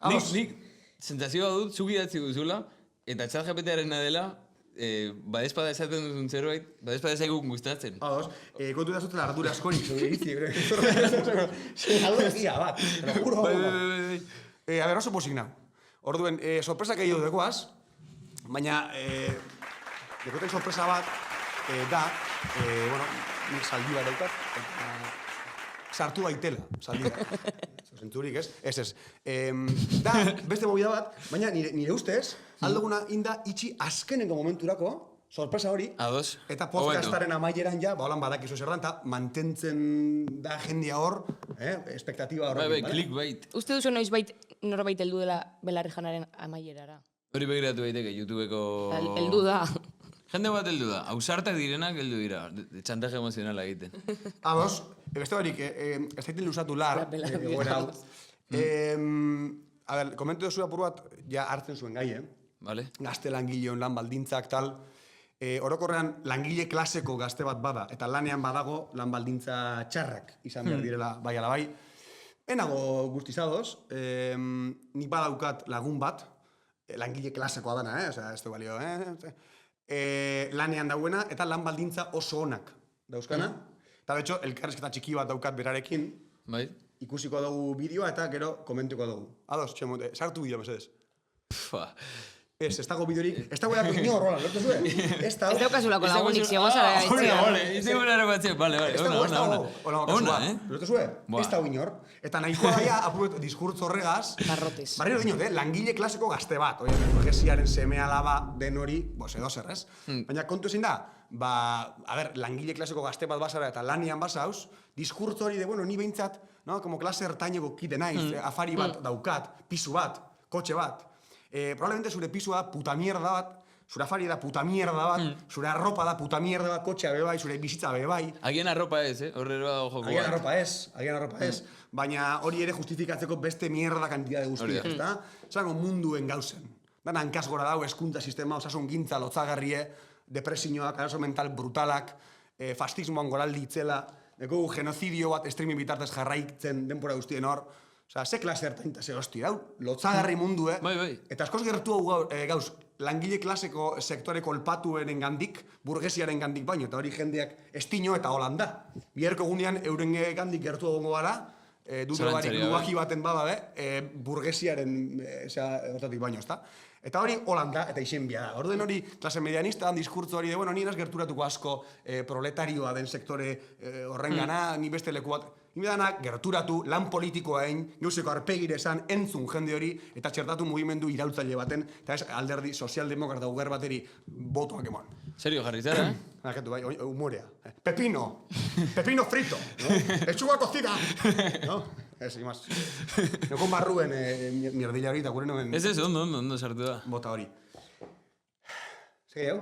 Nik sensazioa dut, zuk idatzi duzula, eta ChatGPT-arena dela, badezpada esaten duzun zerbait, badezpada ezaikun gustatzen. Ados, kontu da zutela ardura askorik, zure iritzi, ardura bat, te lo juro. A ber, oso posik nau. Orduen, sorpresa gehiago dekoaz, baina dekoten sorpresa bat da, bueno, nik saldi bat daukat, sartu daitela, saldi bat. Zentzurik, ez? Ez. Da, beste movida bat, baina nire ustez, alduguna inda itxi azkenengo momenturako, sorpresa hori, Ados. eta podcastaren amaieran ja, holan badakizu zer da, eta mantentzen da jendia hor, espektatiba horrekin, bale? Clickbait. Uste duzu noizbait norbait heldu dela Belarri Janaren amaierara? Hori begiratu daiteke, YouTubeko... Heldu da. Jende bat heldu da. Ausartak direnak heldu dira. Txantaje emozionala egiten. Ados, beste horik, ez zaiten luzatu lar, goera hau. A ber, komentu duzu apur bat, ja hartzen zuen gai, Vale. Gazte langileon lan baldintzak, tal. Orokorrean, langile klaseko gazte bat bada, eta lanean badago lan baldintza txarrak izan behar direla bai ala bai. Enago guztizadoz, nik badaukat lagun bat, langile klasekoa dana, osea, ez du balio, lanean dauena, eta lan baldintza oso onak dauzkana. Eta betxo, elkarrizketa txiki bat daukat berarekin, Bai. ikusiko dugu bideoa eta gero komentuko dugu. Ados, txemote, sartu bideoa, mesedez. Ez dago bideorik, ez dago edako inor, hola, lortu zuen? Ez daukazulako lagunik, ziagoan zara gaitzean. Vale, ona. Lortu zuen? Ez dago inor. Eta nahikoa daia, apuret, diskurtz horregaz... Barrotes. Barriro dinot, langile klaseko gazte bat. Oia, burgesiaren seme alaba den hori, edo zer, ez? Baina kontu ezin da, a ber, langile klaseko gazte bat basara eta lanian basauz, diskurtz hori de, bueno, ni behintzat, como klase ertaineko kite naiz, afari bat daukat, pisu bat, kotxe bat. Probablemente zure pisua da puta mierda bat, zure afari da puta mierda bat, zure arropa da puta mierda bat, kotxea bebai, zure bizitza bebai. Agian arropa ez, horrela jokoa. Agian arropa ez, baina hori ere justifikatzeko beste mierda kantidade guztiak, ezta? Zango munduen gauzen. Dan hankaz gora dau, eskuntza sistema, osasun gintza, lotzagarrie, depresioak, arazo mental brutalak, fascismoan goraldi itzela, dugu genozidio bat streaming bitartez jarraitzen denpora guztien hor. Osa, ze klase ertainta, ze hosti, hau, lotzagarri mundu, Bai. Eta askoz gertu hau gauz, langile klaseko sektore kolpatuenen gandik, burgesiaren gandik baino, eta hori jendeak estino eta holanda. Biherko gunean, euren gandik gertu egongo gara, dute barik lugaji baten bada, burgesiaren hortatik baino, ezta? Eta hori holanda eta izenbia da. Orduen hori klase medianista, diskurtzo hori de, bueno, ni eraz gerturatuko asko proletarioa den sektore horren gana, ni beste leku bat. Ni bedanak gerturatu, lan politikoa egin, gauzeko arpegire esan, entzun jende hori, eta txertatu mugimendu iraultzaile baten, eta ez alderdi sozialdemokrata uger bateri botoak emon. Serio, jarri zara, Nakatu bai, humorea. Pepino frito, lechuga cocida. No? Ez, imaz. Nekon barruen mierdilla hori, eta gure noen... Ez, ondo sartu da. Bota hori. Zegi hau?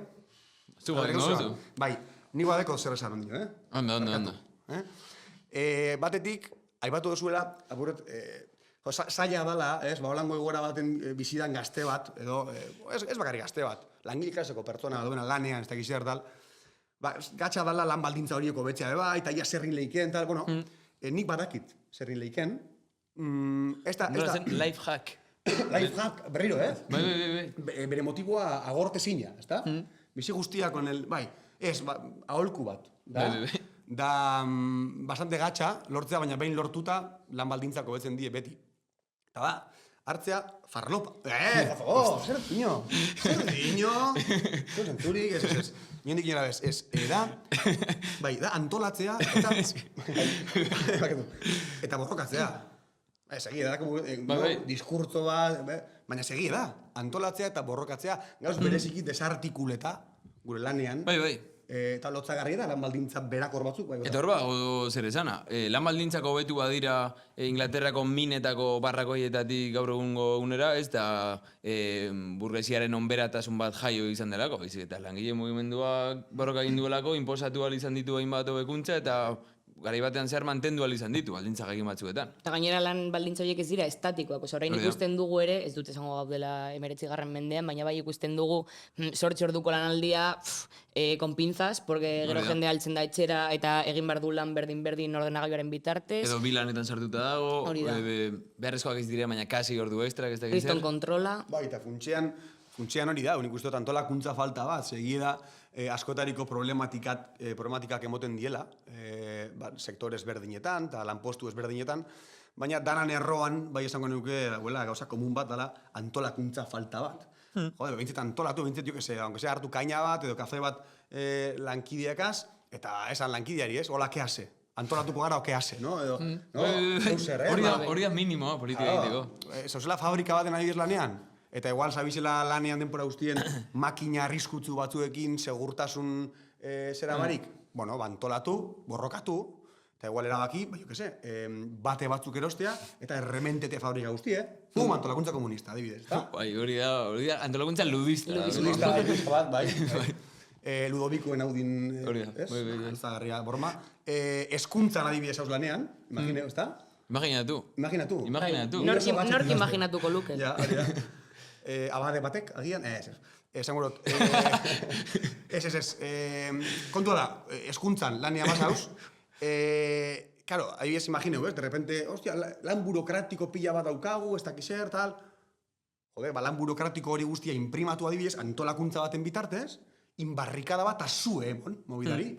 Zugar, no? Bai, ni badeko zer esan ondino, Ondo. Batetik, aipatu duzuela, apuret, zaila dala, holango egoera baten bizidan gazte bat, edo, ez bakarrik gazte bat, langile klaseko pertsona duena lanean, ez dakiz zer dal, gatsa dala lan baldintza horieko betzea beba, eta ia zerrin leiken, tal, bueno, nik badakit zerrin leiken. Life hack. Life hack, berriro, Bai. Bere motiboa agorte zina, ezta? Bizi guztia con el, bai, ez, aholku bat, da? Da bastante gatxa, lortzea, baina behin lortuta lan baldintzako betzen die beti. Eta da, hartzea farlopa. Por favor, zer dino? Zer zentzurik, ez. Niondik nira bez, da antolatzea, eta borrokatzea. Segia da, diskurtso bat, baina segia da, antolatzea eta borrokatzea, gauz bereziki desartikuleta, gure lanean, eta lotzagarria da, lan baldintza berakor batzuk. Eta hor bago zer esana, lan baldintzako hobetu badira Inglaterrako minetako barrakoietatik gaur egungo unera, ez da burgesiaren onberatasun bat jaio izan delako, eta langile mugimenduak borroka egin duelako, inposatu izan ditu hainbat hobekuntza, eta garai batean zehar mantendu izan ditu, baldintza jakin batzuetan. Eta gainera lan baldintza horiek ez dira estatikoak, orain ikusten dugu ere, ez dut esango gaudela 19. mendean, baina bai ikusten dugu 8 orduko lanaldia con pinzas, porque gero jende altzen da etxera eta egin behar du lan berdin ordenagailuaren bitartez. Edo bi lanetan sartuta dago, beharrezkoak ez direa, baina kasi ordu ekstra, ez da gizzer. Kriston kontrola. Bai, eta funtsean hori da, unik uste dut antolakuntza falta bat, segieda askotariko problematikak emoten diela, sektore ezberdinetan, eta lanpostu ezberdinetan, baina danan erroan, bai esango nuke, gauza komun bat dela antolakuntza falta bat. Joder, behintzet antolatu, behintzet, aunque sea hartu kaina bat, edo kafe bat lankideakaz, eta esan lankideari, ez? Hola, ke hace? Antolatuko gara o ke hace, no? Hori da minimoa politika egiteko. Zauzela fabrika baten adibidez lanean, eta igual zabizela lanean denpora guztien makina arriskutsu batzuekin, segurtasun zera barik, bueno, antolatu, borrokatu, eta igual erabaki, bate batzuk erostea, eta errementete fabrika guztie, antolakuntza komunista, adibidez, eta? Hori da, antolakuntza ludista. Ludista bat, bai. Ludovikoen haudin, zagarria borma. Eskuntzan adibidez hauz lanean, imagineu, ez da? Imaginatu. Nork imaginatuko luke. Ja, hori da. Abade batek, agian? Esan gurot. Kontua da, eskuntzan lania basauz, claro, adibidez imagineu, de repente, hostia, lan burokratiko pila bat daukagu, ez dakizer, tal. Joder, lan burokratiko hori guztia imprimatu adibidez, antolakuntza baten bitartez, inbarrikada bat azue, mobilari.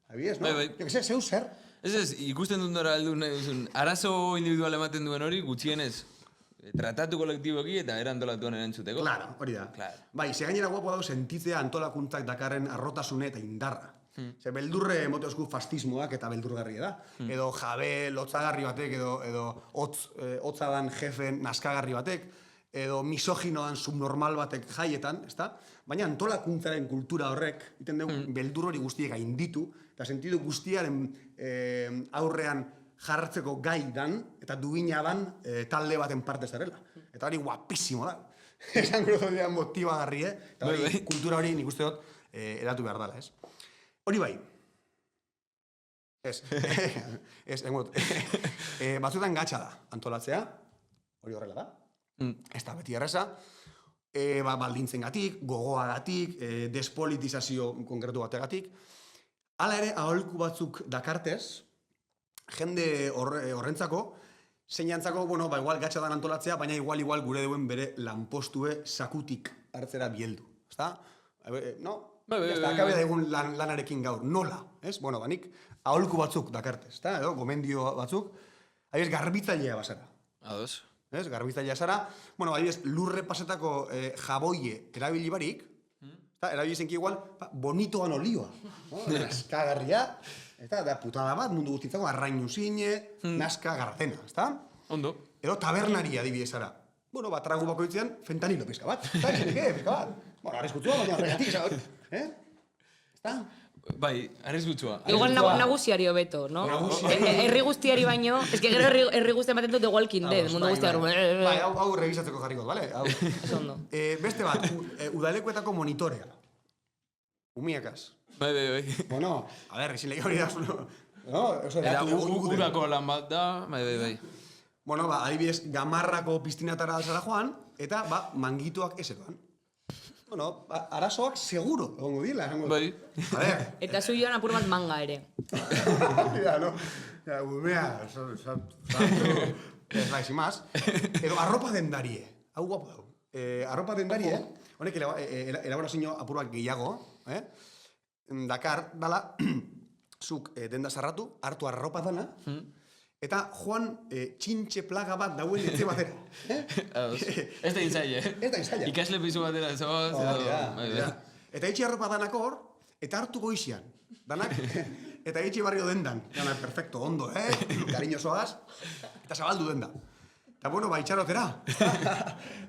Adibidez, no? Jo que zeu zer. Ez, ikusten dut nora aldun, arazo individual ematen duen hori, gutxienez, tratatu kolektiboki eta erantolatuan erantzuteko. Claro, hori da. Bai, ze gainera guapo dago sentitzea antolakuntzak dakarren arrotasune eta indarra. Ze beldurre moteozku fastismoak eta beldurgarria da. Edo jabe lotzagarri batek, edo hotzadan jefen naskagarri batek, edo misoginoan subnormal batek jaietan, ezta? Baina antolakuntzaren kultura horrek, iten dugu, beldur hori guztiek gainditu, eta sentidu guztiaren aurrean jarratzeko gai dan, eta dugina dan talde baten parte zarela. Eta hori guapísimo da. Esan gero dira motibagarri, eta hori kultura hori nik uste dut eratu behar dela, ez? Hori bai. Batzuetan gatsa da antolatzea, hori horrela da. Ez da beti erraza. Baldintzen gatik, gogoagatik, despolitizazio konkretu bategatik. Hala ere, aholku batzuk dakartez, jende horrentzako, zeinantzako, igual gatsa dan antolatzea, baina igual gure duen bere lanpostue sakutik hartzera bieldu. Ezta? No? Akabe daigun lanarekin gaur. Nola? Ez? Banik aholku batzuk dakartez. Edo, gomendio batzuk. Adibidez, garbitzailea basara. Ados. Ez? Garbitzailea zara. Adibidez, lurre pasetako jaboie erabili barik, erabili zenki igual, bonitoan olioa. Naskagarria. Da putada bat, mundu guztitzako, arrainu zine, naska gardena, ezta? Ondo. Edo tabernaria adibidez zara. Tragu bakoitzean, fentanilo pizka bat. Eta pizka bat. Arriskutsua, baina horregatik, ezta? Bai, arriskutsua. Igual nagusiari hobeto, no? Herri guztiari baino, ez que gero herri guztian baten dute Walking Dead, mundu guztiari. Bai, hau revisatzeko jarriko, bale? Beste bat, udalekuetako monitorea. Umiakaz. Bai. A ver, ezin lehia hori da zuno. Eta urako lan bat da, bai. Adibidez, gamarrako piztinatara alzara joan, eta mangituak ezekoan. Arazoak seguro, egongo dila. Bai. Eta zu joan apur bat manga ere. Ja, no? Umea, ez laiz imaz. Edo, arropa dendarie. Hau guapo dago. Arropa dendarie, honek elaborazio apur bat gehiago, Dakar, dala, zuk denda zarratu, hartu arropa dana, eta joan txintxe plaga bat dauen etxe batera. Ez da inzaila, Ez da inzaila. Ikasle pisu batera, zoaz, Eta etxe arropa danak hor, eta hartu goizian. Danak, eta etxe barrio dendan. Danak, perfecto, ondo, Cariño zoaz. Eta zabaldu denda. Eta bueno, itxarotera.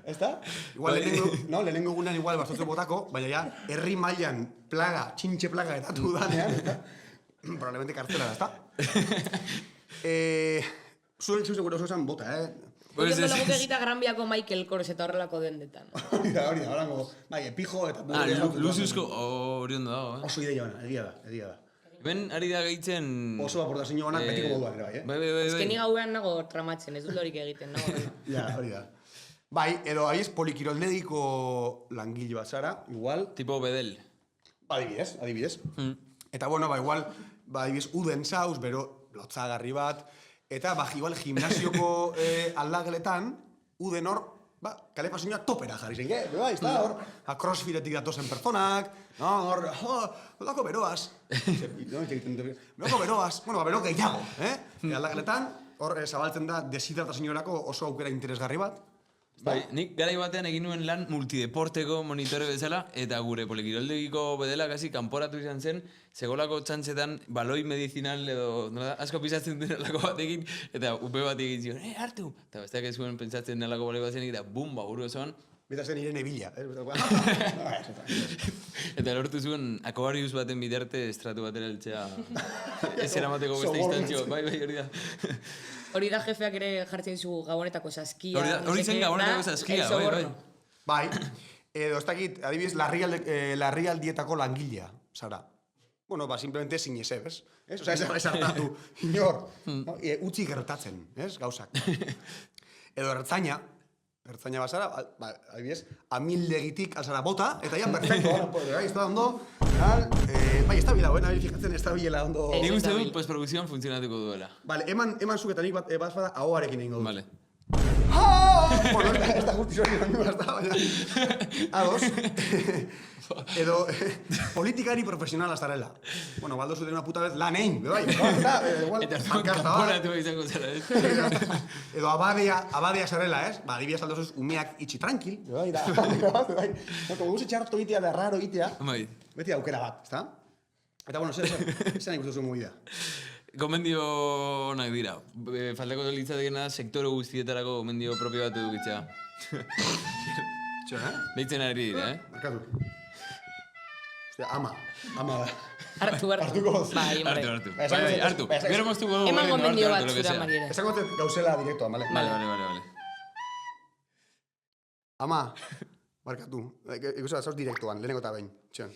Ezta? Igual lehenengo egunean igual bastotzen botako, baina ja, herri mailan plaga, txintxe plaga etatu danean, eta probablemente kartzela da, ezta? Zuen gure oso esan bota, Hori ondo laguke egita Gran Biako Michael Kors eta horrelako dendetan. Hori da, horango, pijo eta... Luzuzko, hori ondo dago, Oso ideia bana, egia da. Ben, ari da gehitzen... Oso aportazio banak betiko moduan ere, bai. Ez que ni gauean nago tramatzen, ez dut horik egiten, nago. Ja, hori da. Bai, edo abiez polikiroldediko langile bat zara, igual... Tipo bedel. Adibidez. Eta bueno, igual, adibidez, uden zauz, bero, lotzagarri bat, eta igual gimnasioko aldageletan, uden hor, kale pasioa topera jarri zen, bai, ez da, hor, crossfitetik datozen personak, hor, lako beroaz, bero gehiago, aldageletan, hor zabaltzen da deshidratazioarako oso aukera interesgarri bat. Bai, nik garai batean egin nuen lan multideporteko monitore bezala, eta gure polikiroldegiko bedela kasi kanporatu izan zen, segolako txantzetan baloi medizinal edo asko pisatzen denelako batekin, eta upe bat egin zion, hartu! Eta besteak ez zuen pentsatzen denelako baloi bat zenik, eta bumba, buru osoan. Beta zen Irene Bila. Eta lortu zuen akobarius baten bidarte estratu batera eltzea ez eramateko beste instantzio. Bai, hori da. Hori da jefeak ere jartzen zu gabonetako saskia. Hori zen gabonetako saskia, bai. Bai, edo ez dakit, adibidez, larrialdietako langilea, zara. Bueno, simplemente zinez, ez? Osa, ez hartatu, inor, utzi gertatzen, ez, gauzak. Edo ertzaina bazara, adibidez, amildegitik alzara bota, eta ya, perfecto, ez da ondo, bai, ez da bila, fikatzen ez da bilela ondo... Nik uste dut, postprodukzioan funtzionatuko duela. Vale, eman zuketan nik bat bada ahoarekin egingo dut. Vale. Bueno, ez da justiz hori nahi bazta, baina... Ados. Edo, politikari profesionala zarela. Bueno, baldo zuten una puta vez lan egin, bai, eta kanporatu izango zara, ez? Edo abadea zarela, ez? Adibidez aldozuz, umeak itxi tranquil, bai, bai. Como guze txarto itea da raro itea, beti aukera bat, ezta? Eta, bueno, zer nahi guztu zuen movida. Gomendio onak dira. Faltako litzatekena sektore guztietarako gomendio propio bat edukitzea. Deitzen ari dira, Markatu. Ostia, ama da. Hartuko. Bai, hartu. Gero moztuko dugu. Eman gomendio bat zura mariera. Esan gote gauzela direktoan, bale? Vale. Ama, markatu. Ikusa, zauz direktoan, lehenengo eta behin. Txon.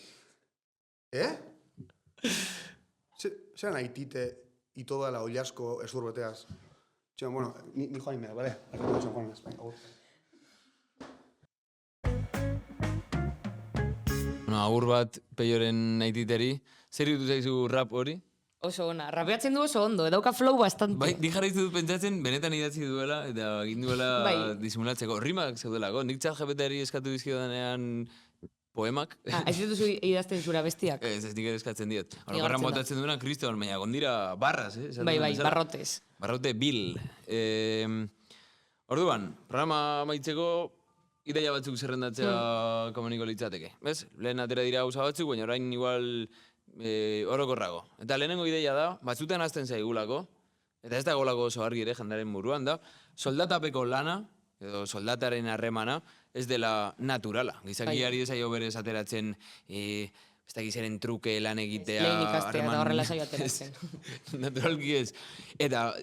Zeran haitite ito da la ollasko ezurbeteaz. Txon, bueno, ni joan inmeda, bale? Arratu San Juan, España. Agur bat peioren aititeri. Zer ditu zaizu rap hori? Oso ona, rapeatzen du oso ondo, edauka flow bastante. Bai, di jarraitu dut pentsatzen, benetan idatzi duela, eta egin duela disimulatzeko. Rimak zeudelako, nik ChatGPTari eskatu dizkiodanean poemak. Ez dituzu idazten zura bestiak? Ez nik ere eskatzen diot. Barran botatzen duena, kriston, baina gondira barras, Bai, barrotez. Barrote bil. Orduan, programa maitzeko, ideia batzuk zerrendatzea komuniko litzateke. Bez? Lehen atera dira gauza batzuk, baina orain igual orokorrago. Eta lehenengo ideia da, batzutan hasten zaigulako, eta ez dagoelako oso argi ere jendaren buruan da, soldatapeko lana, edo soldataren harremana, ez dela naturala. Gizakiari desaio berez ateratzen, ez da gizaren truke lan egitea... Lehen ikastea eta horrela zaio ateratzen. Naturalki ez. Eta,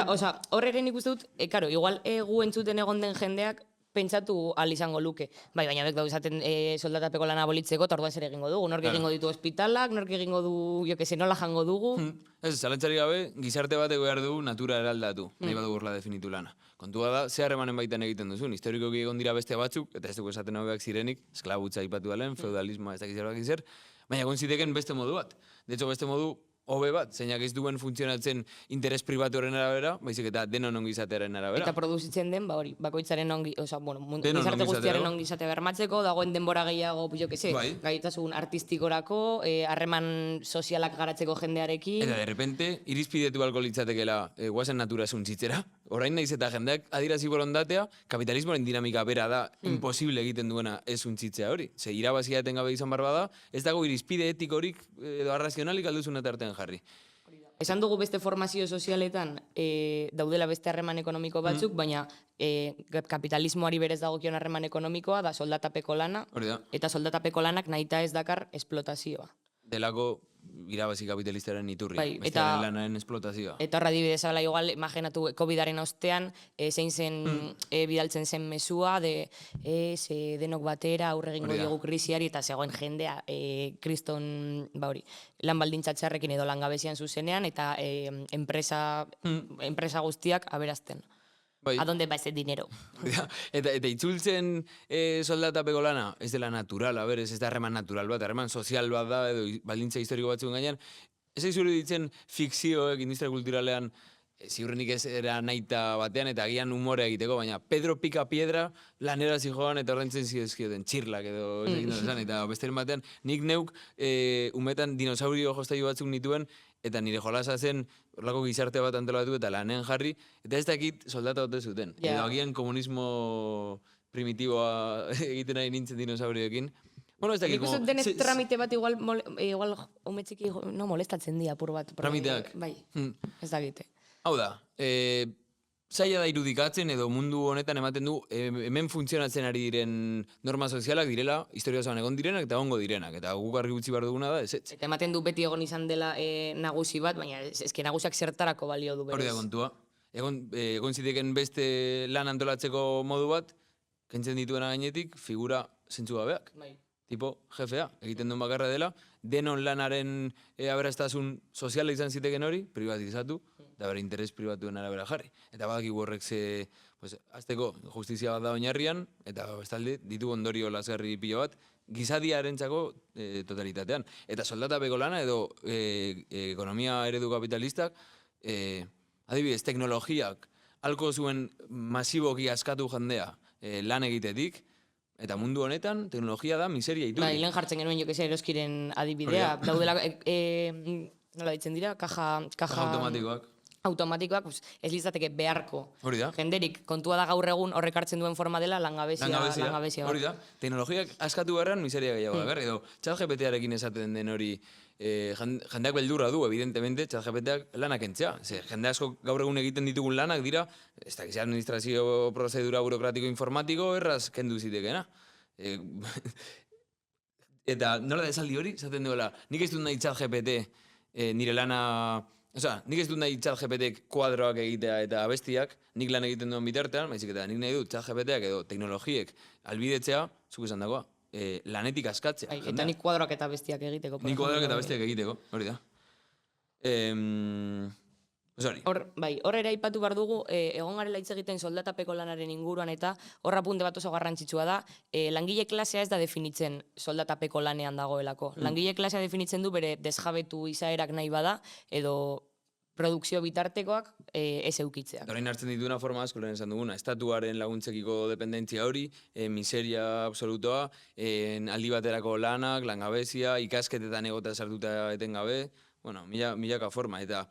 oza, horreren ikusten dut, igual gu entzuten egon den jendeak, pentsatu al izango luke. Bai, baina bek dauzaten soldatapeko lana bolitzeko, eta orduan zer egingo dugu. Nork egingo ditu ospitalak, nork egingo du, jo que se nola jango dugu. Ez, zalantzari gabe, gizarte bateko behar dugu natura eraldatu, nahi badu urla definitu lana. Kontua da, ze harremanen baitan egiten duzun. Historikoki egon dira beste batzuk, eta ez dugu esaten hobeak zirenik, esklabutza ipatu dalen, feudalismoa ez dakiz zer, baina egon ziteken beste modu bat. De hecho, beste modu hobe bat, zeinak ez duen funtzionatzen interes pribatuaren arabera, baizik eta denon ongizatearen arabera. Eta produzitzen den, hori, bakoitzaren Denon gizarte guztiaren ongizatea. ongizatea bermatzeko, dagoen denbora gehiago, jo que se, Bai. gaitasun artistikorako, harreman sozialak garatzeko jendearekin. Eta de repente, irizpidetu alko litzatekela guazen natura zuntzitzera. Orain naiz eta jendeak adirazi borondatea, kapitalismoaren dinamika bera da, imposible egiten duena ez zuntzitzea hori. Ze irabazia etengabe izan barba da, ez dago irizpide etikorik edo arrazionalik alduzun tartean jarri. Esan dugu beste formazio sozialetan daudela beste harreman ekonomiko batzuk, baina kapitalismoari berez dagokion harreman ekonomikoa da soldatapeko lana, Hori da. eta soldatapeko lanak nahita ez dakar esplotazioa. Delako irabazi kapitalistaren iturri, Bai, bestearen lanaren esplotazioa. Eta horra dibidez, ala igual, imaginatu COVID-aren ostean, zein zen bidaltzen zen mesua, denok batera aurre egingo Hori da. diogu krisiari, eta zegoen jendea kriston, lan baldintza txarrekin edo langabezian zuzenean, eta enpresa guztiak aberazten. Bai. ¿A dónde va ese dinero? Eta itzultzen soldatapeko lana, ez dela natural, ez da harreman natural bat, harreman sozial bat da, edo baldintza historiko batzuen gainean. Ez aizuru ditzen fikzioek industria kulturalean, ziurrenik ez era naita batean, eta agian humorea egiteko, baina Pedro Pica Piedra lanera zijoan eta ordaintzen zizkioten txirlak edo ez egin esan, eta besteren batean nik neuk umetan dinosaurio jostailu batzuk nituen, eta nire jolasa zen horlako gizarte bat antolatu eta lanean jarri, eta ez dakit soldata ote zuten. Ja. Edo agian komunismo primitiboa egiten nahi nintzen dinosaurioekin. Bueno, ez dakit, Nik uste denez tramite bat igual umetxiki molestatzen di apur bat. Tramiteak? Bai, ez dakite. Hau da, zaila da irudikatzen edo mundu honetan ematen du hemen funtzionatzen ari diren norma sozialak direla, historia osoan egon direnak eta ongo direnak. Eta guk argi utzi behar duguna da, ez. Eta ematen du beti egon izan dela nagusi bat, baina eske nagusiak zertarako balio du berez. Hori da kontua. Egon ziteken beste lan antolatzeko modu bat, kentzen dituena gainetik, figura zentzugabeak. Bai. Tipo, jefea, egiten duen bakarra dela, denon lanaren aberastasun soziala izan ziteken hori, privatizatu, eta bere interes pribatuen arabera jarri. Eta badakigu horrek azteko justizia bat da oinarrian, eta bestalde ditu ondorio lasgarri pilo bat, gizadiarentzako totalitatean. Eta soldatapeko lana edo ekonomia eredu kapitalistak, adibidez, teknologiak, alko zuen masiboki askatu jendea lan egitetik, eta mundu honetan, teknologia da miseria iturri. Bai, lehen jartzen genuen jokese eroskiren adibidea. Daudela, nola ditzen dira, kaja automatikoak. Automatikoak, ez litzateke beharko. Hori da. Jenderik, kontua da gaur egun horrek hartzen duen forma dela langabezia. Hori da. Teknologiak askatu beharrean miseria gehiago da. Edo, ChatGPTarekin esaten den hori, jendeak beldurra du, evidentemente, ChatGPTak lanak entzea. Jende asko gaur egun egiten ditugun lanak dira, ez dakiz administrazio prozedura burokratiko informatiko, erraz kendu zitekena. Eta nola da esaldi hori, esaten duela, nik ez dut nahi ChatGPT nire lana... Osa, nik ez dut nahi ChatGPTek kuadroak egitea eta abestiak, nik lan egiten duen bitartean, baizik eta nik nahi dut ChatGPTak edo teknologiek albidetzea, zuk esan dagoa, lanetik askatzea. Eta nik kuadroak eta bestiak egiteko. Nik kuadroak eta bestiak egiteko, hori da. Hor ere aipatu behar dugu, egon garela hitz egiten soldatapeko lanaren inguruan eta hor apunte bat oso garrantzitsua da, langile klasea ez da definitzen soldatapeko lanean dagoelako. Langile klasea definitzen du bere desjabetu izaerak nahi bada, edo produkzio bitartekoak ez eukitzeak. Orain hartzen dituna forma asko lehen esan duguna, estatuaren laguntzekiko dependentzia hori, miseria absolutoa, aldi baterako lanak, langabezia, ikasketetan egota sartuta etengabe, bueno, milaka forma, eta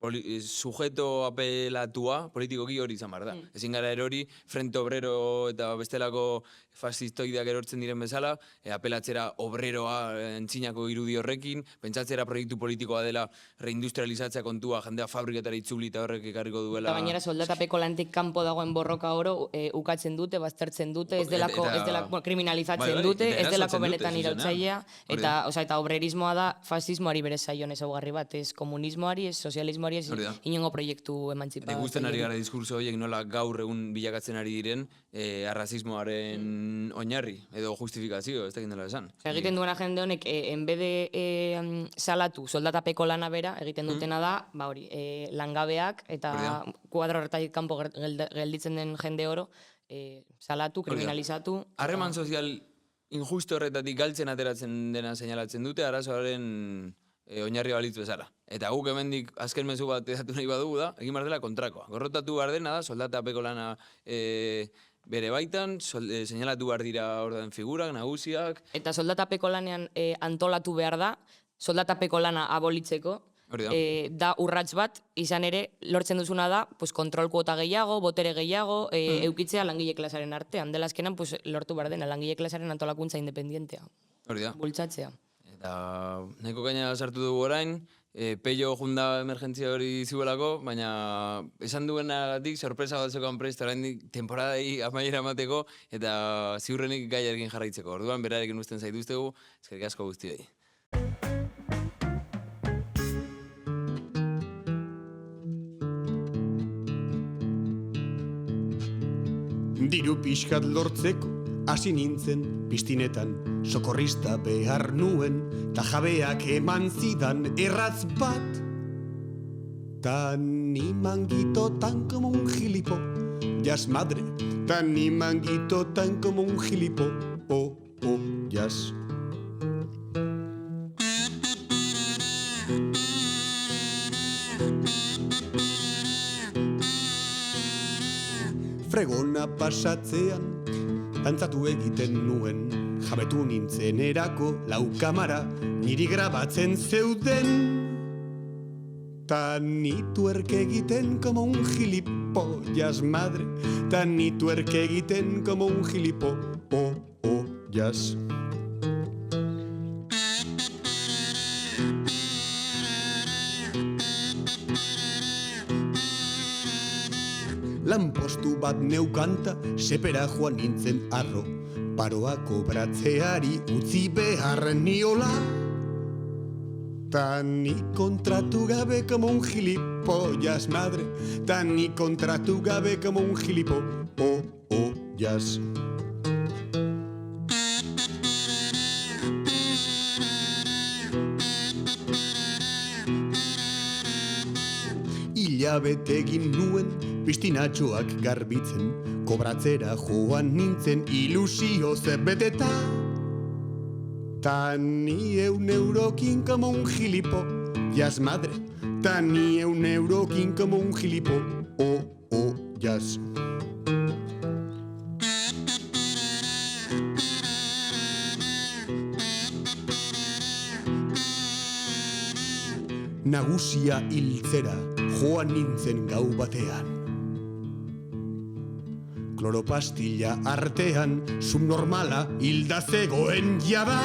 sujeto apelatua politikoki hori izan behar da. Ezin gara erori, Frente Obrero eta bestelako fascistoideak erortzen diren bezala, apelatzera obreroa entzinako irudi horrekin, pentsatzera proiektu politikoa dela reindustrializatzea kontua, jendea fabriketara itzuli eta horrek ekarriko duela... Eta gainera soldatapeko lantik kanpo dagoen borroka oro ukatzen dute, baztertzen dute, ez delako kriminalizatzen dute, ez delako benetan irautzailea, eta obrerismoa da fasismoari bere zaion ezaugarri bat, ez komunismoari, ez sozialismoari, ez inongo proiektu emantzipatu. Eta ikusten ari gara diskurso horiek nola gaur egun bilakatzen ari diren arrazismoaren oinarri edo justifikazio, ez dakit dela esan. Egiten duena jende honek, enbede salatu soldatapeko lana bera, egiten dutena da, langabeak eta kuadro horretatik kanpo gelditzen den jende oro, salatu, kriminalizatu. Harreman sozial injusto horretatik galtzen ateratzen dena seinalatzen dute, arazoaren oinarri balitzu bezala. Eta guk hemendik azken mezu bat edatu nahi badugu da, egin behar dela kontrakoa. Gorrotatu behar dena da, soldatapeko lana bere baitan, seinalatu behar dira ordan figurak, nagusiak. Eta soldatapeko lanean antolatu behar da, soldatapeko lana abolitzeko, da urrats bat, izan ere, lortzen duzuna da, pues, kontrol kuota gehiago, botere gehiago, eukitzea langile klasaren artean. Dela azkenan, pues, lortu behar dena, langile klasaren antolakuntza independientea. Hori da. Bultzatzea. Eta nahiko gaina sartu dugu orain, Peio junda emergentzia hori ziuelako, baina esan duenagatik sorpresa batzekoan prest oraindik temporadai amaiera emateko eta ziurrenik gaiarekin jarraitzeko. Orduan berarekin uzten zaituztegu, eskerrik asko guztioi. Diru pixkat lortzeko hasi nintzen piztinetan, sokorrista behar nuen, ta jabeak eman zidan erratz bat. Tan ni manguito tan como un gilipollas, madre, tan ni manguito tan como un gilipollas. Fregona pasatzean dantzatu egiten nuen, jabetu nintzen erako lau kamara niri grabatzen zeuden. Ta ni tuerke egiten como un gilipollas, madre, ta ni tuerke egiten como un gilipollas. Lanpostu bat neukanta, sepera joan nintzen arro, paroa kobratzeari utzi behar niola. Ta ni kontratu gabe como un gilipollas, madre, ta ni kontratu gabe como un gilipollas. Hilabete egin nuen piztinatxoak garbitzen, kobratzera joan nintzen ilusioz beteta. Ta ni €1 como un gilipollas, madre, ta ni €1 como un gilipollas. Nagusia hiltzera joan nintzen gau batean. Kloropastilla artean, subnormala hilda zegoen jada.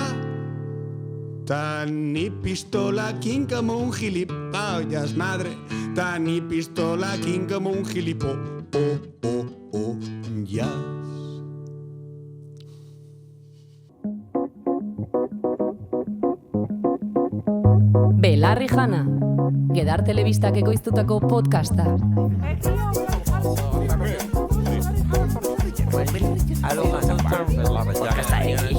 Ta ni pistolakin como un gilipollas, madre, ta ni pistolakin como un gilipollas. Belarri jana, Gedar Telebistak ekoiztutako podcasta. Podcasta